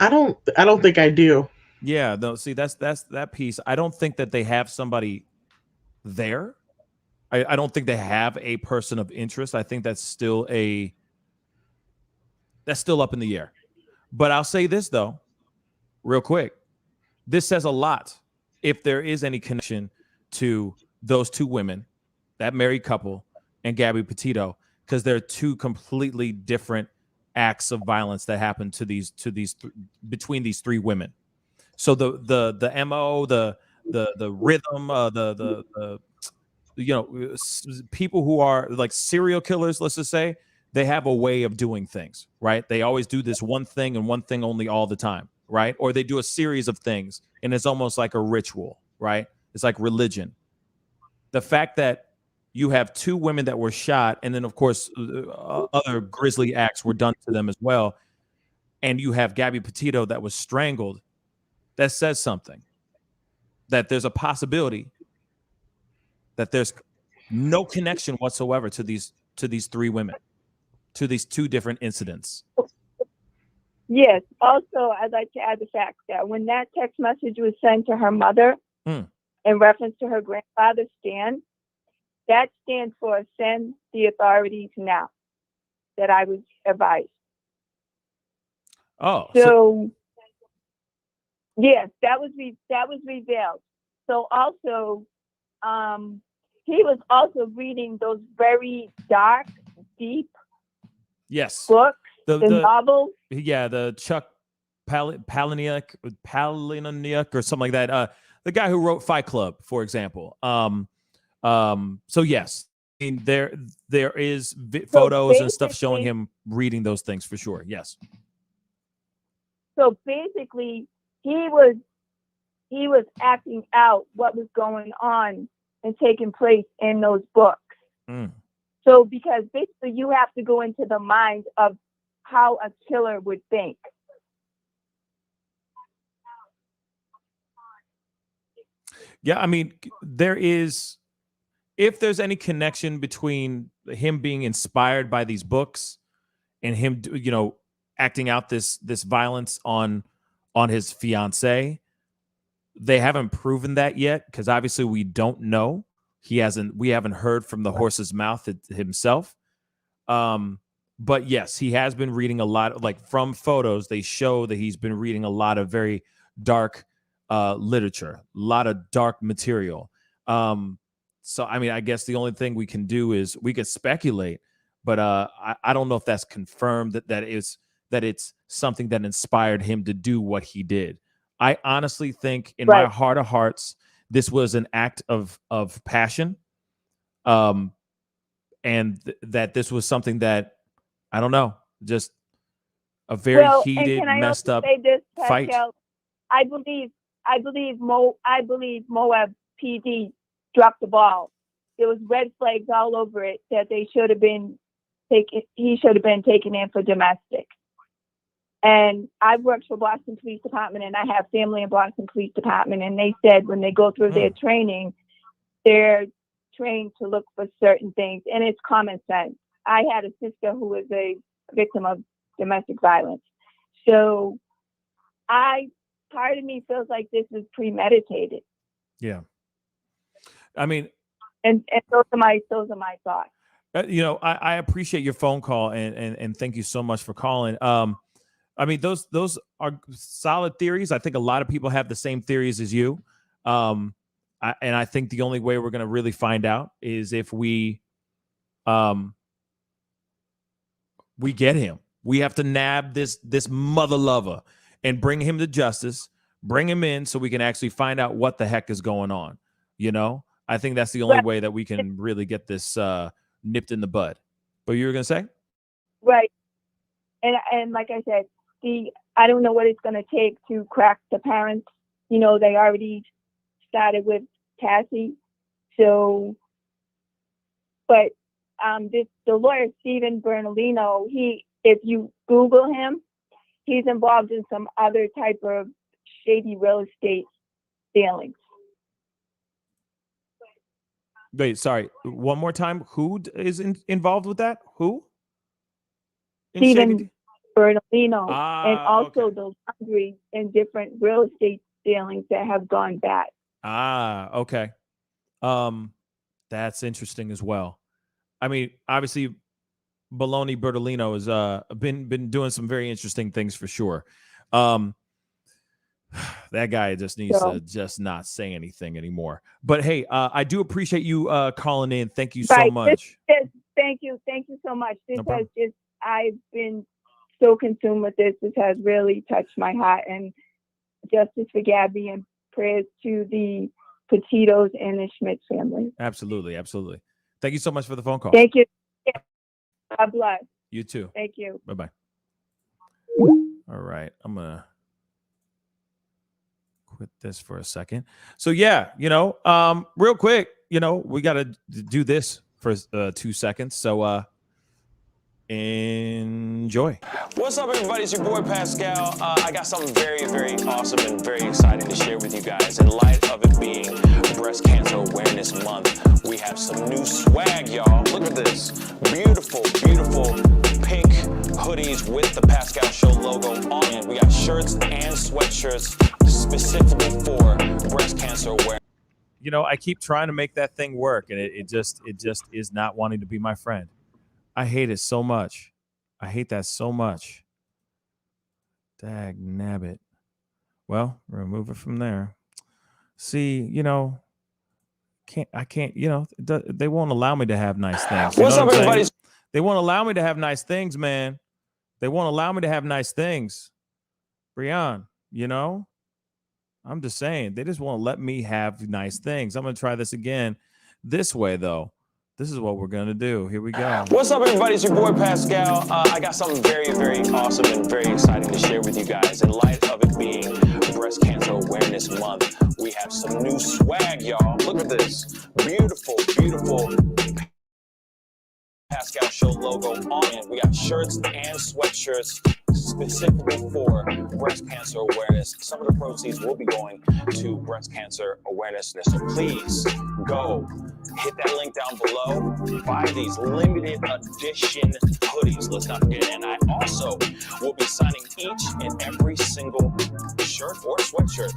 I don't think I do. Yeah, no, see, that's that piece. I don't think that they have somebody there. I don't think they have a person of interest. I think that's still up in the air. But I'll say this though, real quick. This says a lot if there is any connection to those two women, that married couple, and Gabby Petito, because they're two completely different acts of violence that happened between these three women. So the MO, the rhythm, people who are like serial killers, let's just say, they have a way of doing things, right? They always do this one thing and one thing only all the time, right? Or they do a series of things and it's almost like a ritual, right? It's like religion. The fact that you have two women that were shot, and then of course other grisly acts were done to them as well, and you have Gabby Petito that was strangled, that says something. That there's a possibility that there's no connection whatsoever to these three women, to these two different incidents. Yes. Also, I'd like to add the fact that when that text message was sent to her mother in reference to her grandfather, Stan, that stands for send the authorities now, that I was advised. Oh. So yes, that was revealed. So also, he was also reading those very dark, deep books, the novels. Yeah, the Chuck Palahniuk or something like that. the guy who wrote Fight Club, for example. So yes, I mean, there is photos and stuff showing him reading those things for sure. Yes. So basically, he was acting out what was going on and taking place in those books. Mm. So because basically you have to go into the mind of how a killer would think. Yeah, I mean, if there's any connection between him being inspired by these books and him, acting out this violence on his fiance, they haven't proven that yet because obviously we don't know. We haven't heard from the horse's mouth himself. But yes, he has been reading a lot. Like from photos, they show that he's been reading a lot of very dark literature, a lot of dark material. So I mean, I guess the only thing we can do is we could speculate, but I don't know if that's confirmed that it's something that inspired him to do what he did. I honestly think, in my heart of hearts, this was an act of passion, and that this was something that, I don't know, just a very heated, messed up fight. Pascal, I believe Moab PD dropped the ball. There was red flags all over it that he should have been taken in for domestic. And I've worked for Boston Police Department, and I have family in Boston Police Department, and they said when they go through their training, they're trained to look for certain things, and it's common sense. I had a sister who was a victim of domestic violence. So part of me feels like this is premeditated. Yeah. I mean, and those are my thoughts. I appreciate your phone call and thank you so much for calling. I mean, those are solid theories. I think a lot of people have the same theories as you. And I think the only way we're going to really find out is if we get him. We have to nab this mother lover and bring him to justice, bring him in so we can actually find out what the heck is going on. I think that's the only way that we can really get this nipped in the bud. But you were going to say? Right. And like I said, I don't know what it's going to take to crack the parents. They already started with Cassie. So, but the lawyer, Stephen Bernardino, if you Google him, he's involved in some other type of shady real estate dealings. Wait, sorry. One more time. Who is involved with that? Who? Stephen Bernardino, and also the laundry and different real estate dealings that have gone bad. Okay. That's interesting as well. I mean, obviously, Baloney Bertolino has been doing some very interesting things for sure. That guy just needs to just not say anything anymore. But hey, I do appreciate you calling in. Thank you so much. Thank you so much. I've been so consumed with this. This has really touched my heart. And justice for Gabby and prayers to the Petitos and the Schmidt family. Absolutely. Thank you so much for the phone call. Thank you. God bless. You too. Thank you. Bye-bye. All right. I'm going to quit this for a second. So yeah, real quick, we got to do this for 2 seconds. So enjoy. What's up, everybody? It's your boy Pascal. I got something very, very awesome and very exciting to share with you guys. In light of it being Breast Cancer Awareness Month, we have some new swag, y'all. Look at this. Beautiful, beautiful pink hoodies with the Pascal Show logo on it. We got shirts and sweatshirts specifically for breast cancer awareness. I keep trying to make that thing work, and it just is not wanting to be my friend. I hate it so much. I hate that so much. Dag nabbit. Well, remove it from there. See, I can't, they won't allow me to have nice things. What's up, everybody? They won't allow me to have nice things, man. They won't allow me to have nice things. Brian, I'm just saying, they just won't let me have nice things. I'm going to try this again this way, though. This is what we're going to do. Here we go. What's up, everybody? It's your boy, Pascal. I got something very, very awesome and very exciting to share with you guys. In light of it being Breast Cancer Awareness Month, we have some new swag, y'all. Look at this. Beautiful, beautiful Pascal Show logo on it. We got shirts and sweatshirts specifically for breast cancer awareness. Some of the proceeds will be going to breast cancer awareness. So please go hit that link down below. Buy these limited edition hoodies. Let's not forget. And I also will be signing each and every single shirt or sweatshirt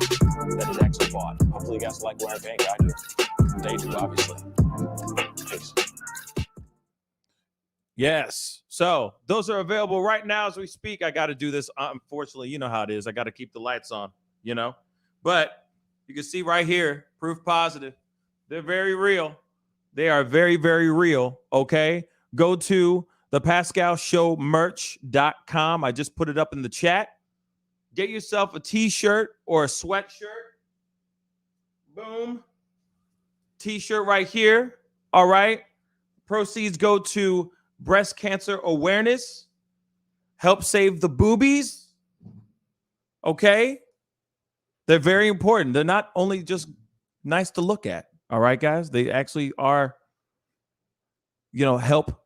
that is actually bought. Hopefully you guys like wearing pink. I do. They do, obviously. Peace. Yes. So those are available right now as we speak. I got to do this. Unfortunately, you know how it is. I got to keep the lights on, you know, but you can see right here, proof positive. They're very real. They are very, very real. Okay. Go to thepascalshowmerch.com. I just put it up in the chat. Get yourself a t-shirt or a sweatshirt. Boom. T-shirt right here. All right. Proceeds go to breast cancer awareness. Help save the boobies. Okay. They're very important. They're not only just nice to look at. All right, guys. They actually are, you know, help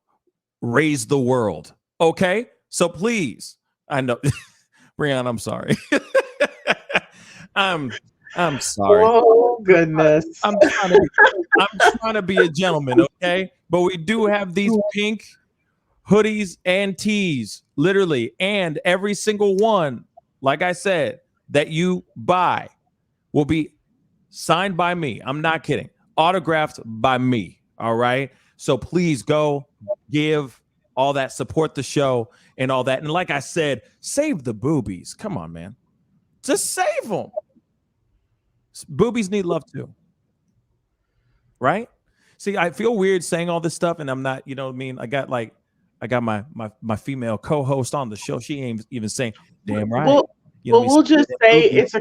raise the world. Okay. So please, I know, Brianna, I'm sorry. I'm sorry. Oh goodness. I'm trying to be a gentleman, okay? But we do have these pink hoodies and tees, literally, and every single one, like I said, that you buy will be signed by me. I'm not kidding. Autographed by me. All right. So please go give all that, support the show and all that. And like I said, save the boobies. Come on, man. Just save them. Boobies need love too. Right? See, I feel weird saying all this stuff and I'm not, you know what I mean? I got my female co-host on the show. She ain't even saying, damn right. Well, you know we'll just say it's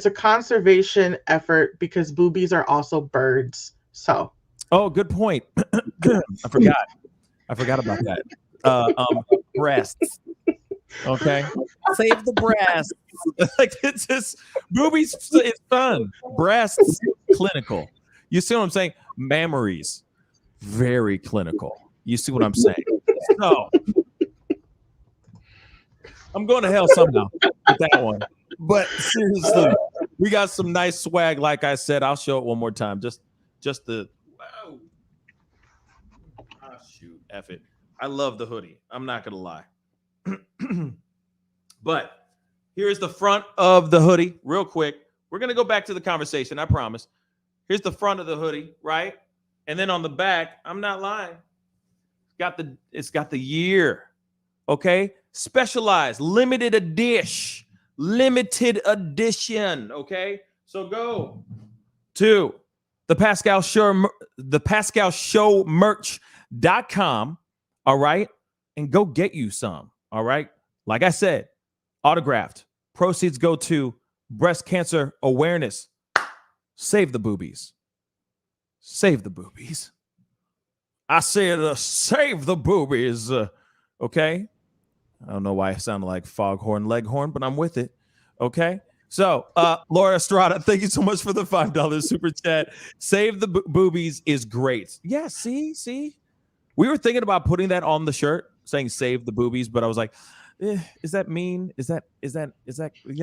a conservation effort because boobies are also birds. So. Oh, good point. I forgot about that. Breasts. Okay. Save the breasts. Like it's just boobies. It's fun. Breasts, clinical. You see what I'm saying? Mammaries, very clinical. You see what I'm saying? So I'm going to hell somehow with that one. But seriously, we got some nice swag. Like I said, I'll show it one more time. Just the wow. Oh, shoot, F it. I love the hoodie. I'm not gonna lie. But here's the front of the hoodie, real quick. We're gonna go back to the conversation, I promise. Here's the front of the hoodie, right? And then on the back, I'm not lying. It's got the year. Okay? Specialized, limited edition. Okay? So go to thepascalshow.com, all right? And go get you some, all right? Like I said, autographed. Proceeds go to breast cancer awareness. Save the boobies. Save the boobies. I said save the boobies. Okay? I don't know why I sounded like Foghorn Leghorn, but I'm with it. Okay? So, Laura Estrada, thank you so much for the $5 super chat. Save the boobies is great. Yeah, see? We were thinking about putting that on the shirt, saying save the boobies, but I was like, is that mean? Is that, you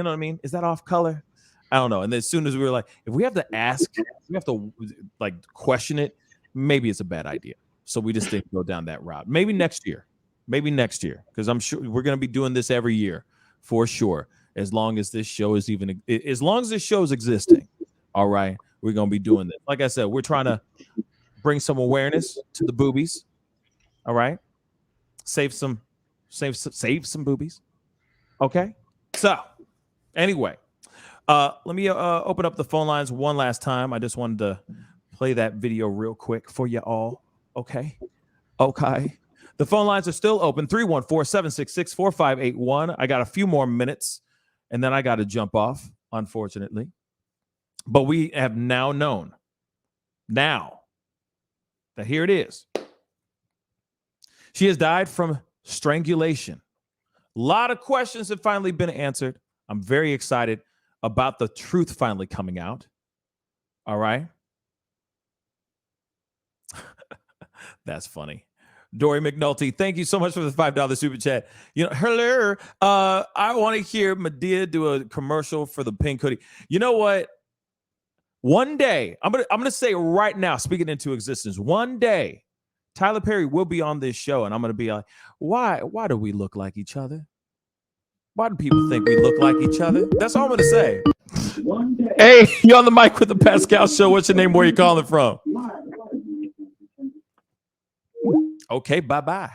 know what I mean? Is that off color? I don't know. And then as soon as we were like, if we have to ask, we have to like question it, maybe it's a bad idea. So we just didn't go down that route. Maybe next year, because I'm sure we're going to be doing this every year for sure. As long as this show is existing, all right, we're going to be doing this. Like I said, we're trying to bring some awareness to the boobies. All right. Save some boobies. Okay. So anyway, let me open up the phone lines one last time. I just wanted to play that video real quick for you all. Okay. The phone lines are still open. 314-766-4581. I got a few more minutes and then I got to jump off, unfortunately. But we have now known now that here it is. She has died from strangulation. A lot of questions have finally been answered. I'm very excited about the truth finally coming out. All right. That's funny. Dory McNulty, thank you so much for the $5 super chat. Hello. I want to hear Medea do a commercial for the pink hoodie. You know what? One day, I'm gonna say right now, speaking into existence, one day, Tyler Perry will be on this show, and I'm gonna be like, why do we look like each other? Why do people think we look like each other? That's all I'm gonna say. Hey, you're on the mic with the Pascal Show. What's your name? Where you calling from? Okay, bye-bye.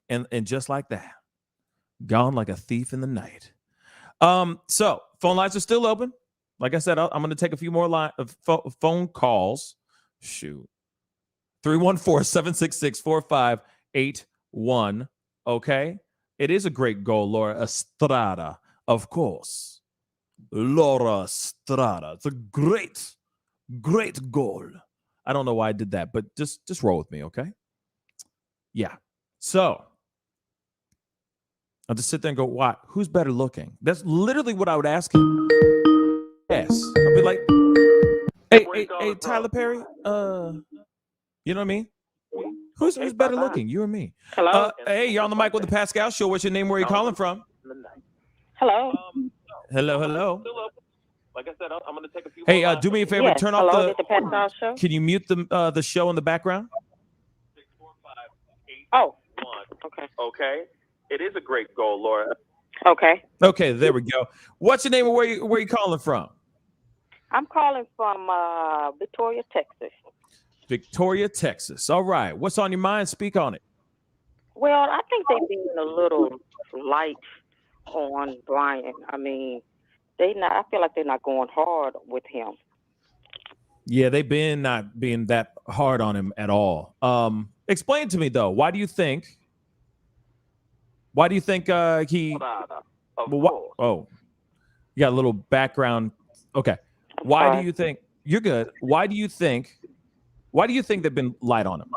And just like that, gone like a thief in the night. So phone lines are still open. Like I said, I'm going to take a few more phone calls. Shoot. 314-766-4581. Okay. It is a great goal, Laura Estrada, of course. Laura Estrada. It's a great, great goal. I don't know why I did that, but just roll with me, okay? Yeah. So I'll just sit there and go, why? Who's better looking? That's literally what I would ask him. Yes. I'd be like, hey, Tyler Perry, you know what I mean? Who's better looking, you or me? Hello. Hey, you're on the mic with the Pascal Show. What's your name? Where are you calling from? Hello. Hello. Like I said, I'm going to take a few. Hey, do me a favor. Yes. Turn Hello, off this is the Pascal Show. Can you mute the show in the background? Oh. Okay. It is a great goal, Laura. Okay. Okay, there we go. What's your name and where you calling from? I'm calling from Victoria, Texas. Victoria, Texas. All right. What's on your mind? Speak on it. Well, I think they're being a little light on Brian. I mean, I feel like they're not going hard with him. Yeah, they've been not being that hard on him at all. Explain to me though, why do you think he? Oh, you got a little background. Okay. Why do you think you're good? Why do you think they've been light on him?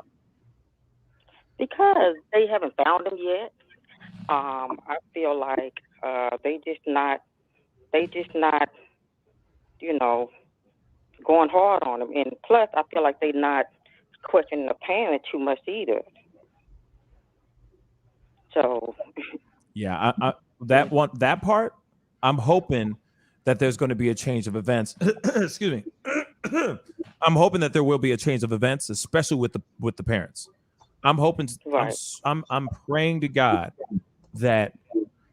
Because they haven't found him yet. I feel like they just not, going hard on him. And plus, I feel like they're not questioning the parent too much either. So. Yeah, that part, I'm hoping that there's going to be a change of events. Excuse me. I'm hoping that there will be a change of events, especially with the parents. I'm hoping. Right. I'm praying to God that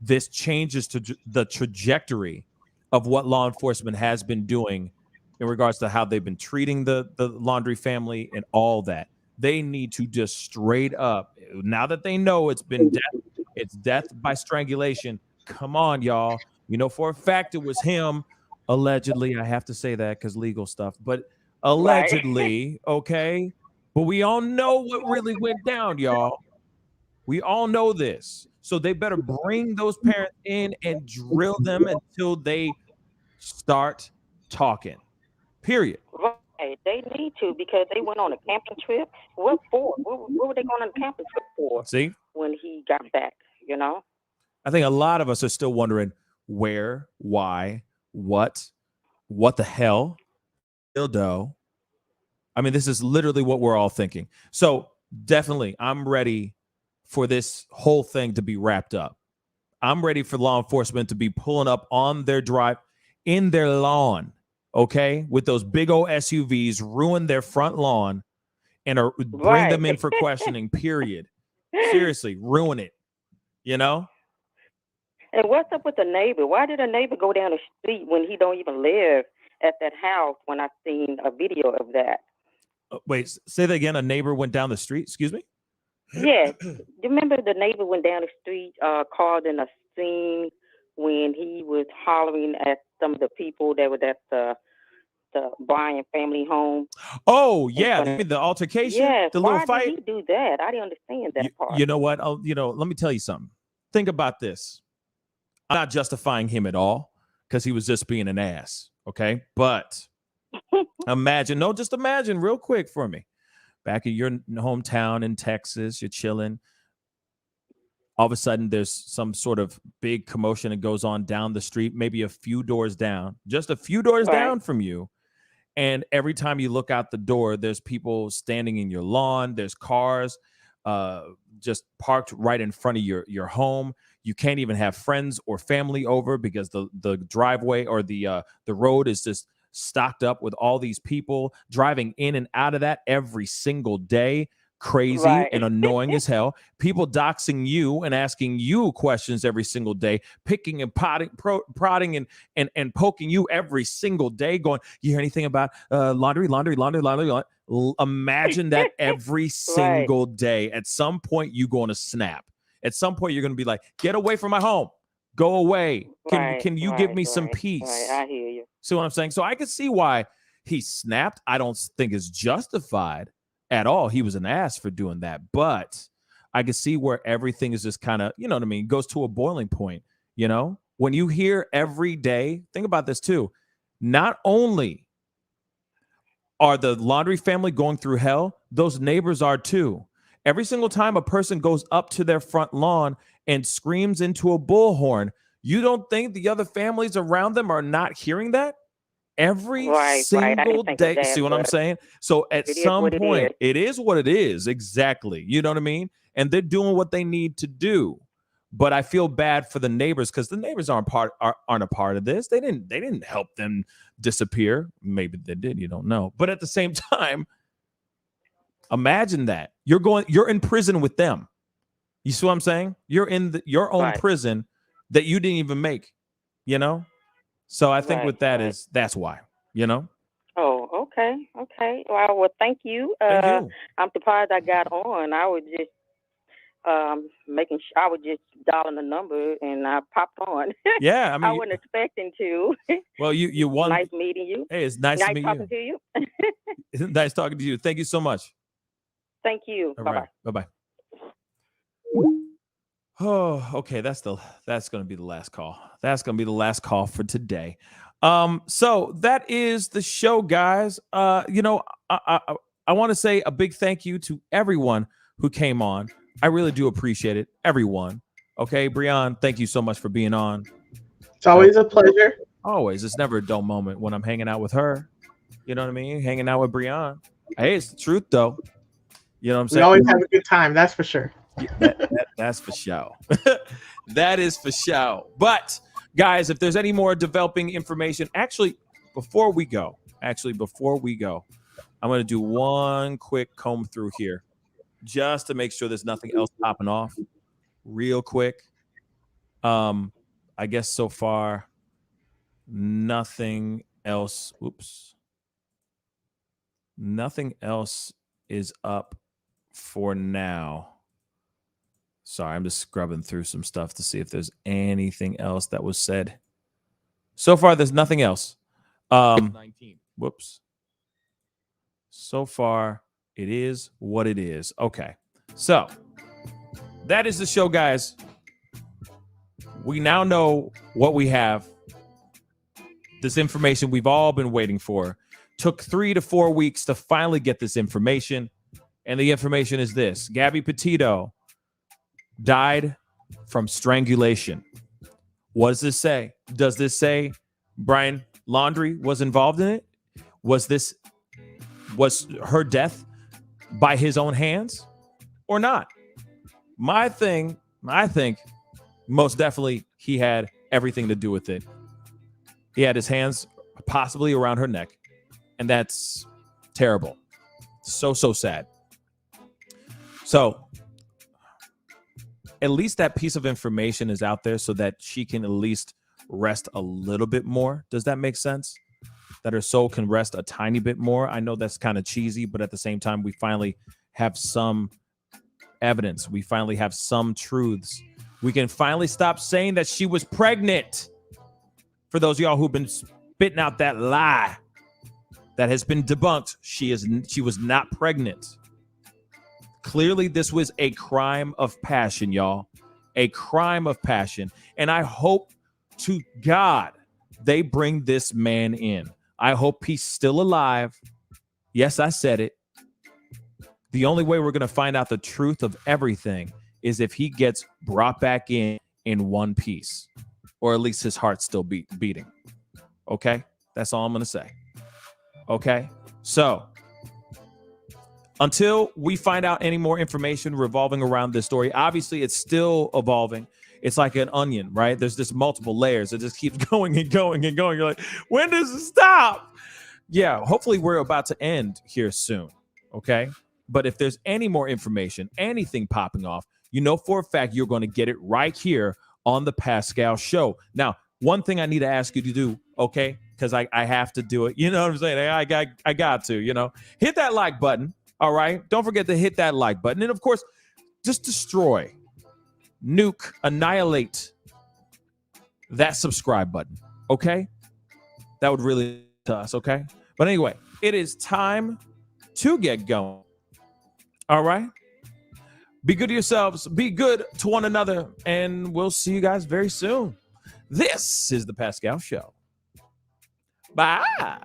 this changes to the trajectory of what law enforcement has been doing in regards to how they've been treating the Laundrie family and all that. They need to just straight up, now that they know it's death by strangulation. Come on, y'all. You know for a fact it was him. Allegedly, I have to say that because legal stuff, but allegedly, right. Okay. But we all know what really went down, y'all. We all know this. So they better bring those parents in and drill them until they start talking. Period. Right. They need to, because they went on a camping trip. What for? What were they going on a camping trip for? See? When he got back, I think a lot of us are still wondering where, why, what the hell, dildo. I mean, this is literally what we're all thinking. So definitely, I'm ready for this whole thing to be wrapped up. I'm ready for law enforcement to be pulling up on their drive, in their lawn, okay, with those big old SUVs, ruin their front lawn, and bring them in for questioning, period. Seriously, ruin it, And what's up with the neighbor? Why did a neighbor go down the street when he don't even live at that house when I seen a video of that? Wait, say that again. A neighbor went down the street? Excuse me? Yes. You remember the neighbor went down the street, called in a scene when he was hollering at some of the people that were at the Bryan family home? Oh, yeah. The altercation? Yes. The little Why fight? did he do that? I didn't understand that part. You know what? Let me tell you something. Think about this. I'm not justifying him at all because he was just being an ass. Okay. But just imagine real quick for me. Back in your hometown in Texas, you're chilling. All of a sudden, there's some sort of big commotion that goes on down the street, maybe a few doors down, just a few doors down from you. And every time you look out the door, there's people standing in your lawn. There's cars just parked right in front of your home. You can't even have friends or family over because the driveway or the road is just stocked up with all these people driving in and out of that every single day. Crazy and annoying as hell. People doxing you and asking you questions every single day, picking and prodding and poking you every single day, going, you hear anything about laundry? Imagine that every single day. At some point, you're going to snap. At some point, you're going to be like, get away from my home. Go away. Can you give me some peace? I hear you. See what I'm saying? So I can see why he snapped. I don't think it's justified at all. He was an ass for doing that. But I can see where everything is just kind of, you know what I mean, goes to a boiling point. You know, when you hear every day, think about this too. Not only are the Laundry family going through hell, those neighbors are too. Every single time a person goes up to their front lawn and screams into a bullhorn, you don't think the other families around them are not hearing that? Every single day. See what I'm saying? So at some point, it is what it is. Exactly. You know what I mean? And they're doing what they need to do. But I feel bad for the neighbors because the neighbors aren't a part of this. They didn't help them disappear. Maybe they did. You don't know. But at the same time, imagine that you're in prison with them. You see what I'm saying? You're in your own prison that you didn't even make. You know. So I think with that that's why, you know? Oh, okay. Well, thank you. Thank you. I'm surprised I got on. I was just making sure I was just dialing the number and I popped on. Yeah, I mean, I wasn't expecting to. Well, you won. Nice meeting you. Hey, it's nice to meet talking to you. It's nice talking to you. Thank you so much. Thank you. All Bye-bye. right. Bye-bye. Oh, okay. That's going to be the last call. That's going to be the last call for today. So that is the show, guys. You know, I want to say a big thank you to everyone who came on. I really do appreciate it. Everyone. Okay, Brianne, thank you so much for being on. It's always a pleasure. Always. It's never a dull moment when I'm hanging out with her. You know what I mean? Hanging out with Brianne. Hey, it's the truth, though. You know what I'm saying? We always have a good time. That's for sure. That's for sure. That is for sure. But guys, if there's any more developing information, before we go, I'm going to do one quick comb through here just to make sure there's nothing else popping off real quick. I guess so far, nothing else. Oops. Nothing else is up for now. Sorry, I'm just scrubbing through some stuff to see if there's anything else that was said. So far, there's nothing else. 19. Whoops. So far, it is what it is. Okay. So that is the show, guys. We now know what we have. This information we've all been waiting for. Took 3 to 4 weeks to finally get this information. And the information is this. Gabby Petito died from strangulation. What does this say? Does this say Brian Laundrie was involved in it? Was her death by his own hands or not? I think most definitely he had everything to do with it. He had his hands possibly around her neck, and that's terrible. So sad. So at least that piece of information is out there so that she can at least rest a little bit more. Does that make sense? That her soul can rest a tiny bit more. I know that's kind of cheesy, but at the same time, we finally have some evidence. We finally have some truths. We can finally stop saying that she was pregnant. For those of y'all who've been spitting out that lie that has been debunked, she was not pregnant. Clearly, this was a crime of passion, y'all. A crime of passion. And I hope to God they bring this man in. I hope he's still alive. Yes, I said it. The only way we're going to find out the truth of everything is if he gets brought back in one piece, or at least his heart's still beating. Okay? That's all I'm going to say. Okay? So, until we find out any more information revolving around this story, obviously it's still evolving. It's like an onion, right? There's just multiple layers. It just keeps going and going and going. You're like, when does it stop? Yeah, hopefully we're about to end here soon, okay? But if there's any more information, anything popping off, you know for a fact you're going to get it right here on the Pascal Show. Now, one thing I need to ask you to do, okay? Because I have to do it. You know what I'm saying? I got to, you know. Hit that like button, all right? Don't forget to hit that like button. And, of course, just destroy, nuke, annihilate that subscribe button, okay? That would really to us, okay? But anyway, it is time to get going. All right? Be good to yourselves. Be good to one another. And we'll see you guys very soon. This is the Pascal Show. Bye.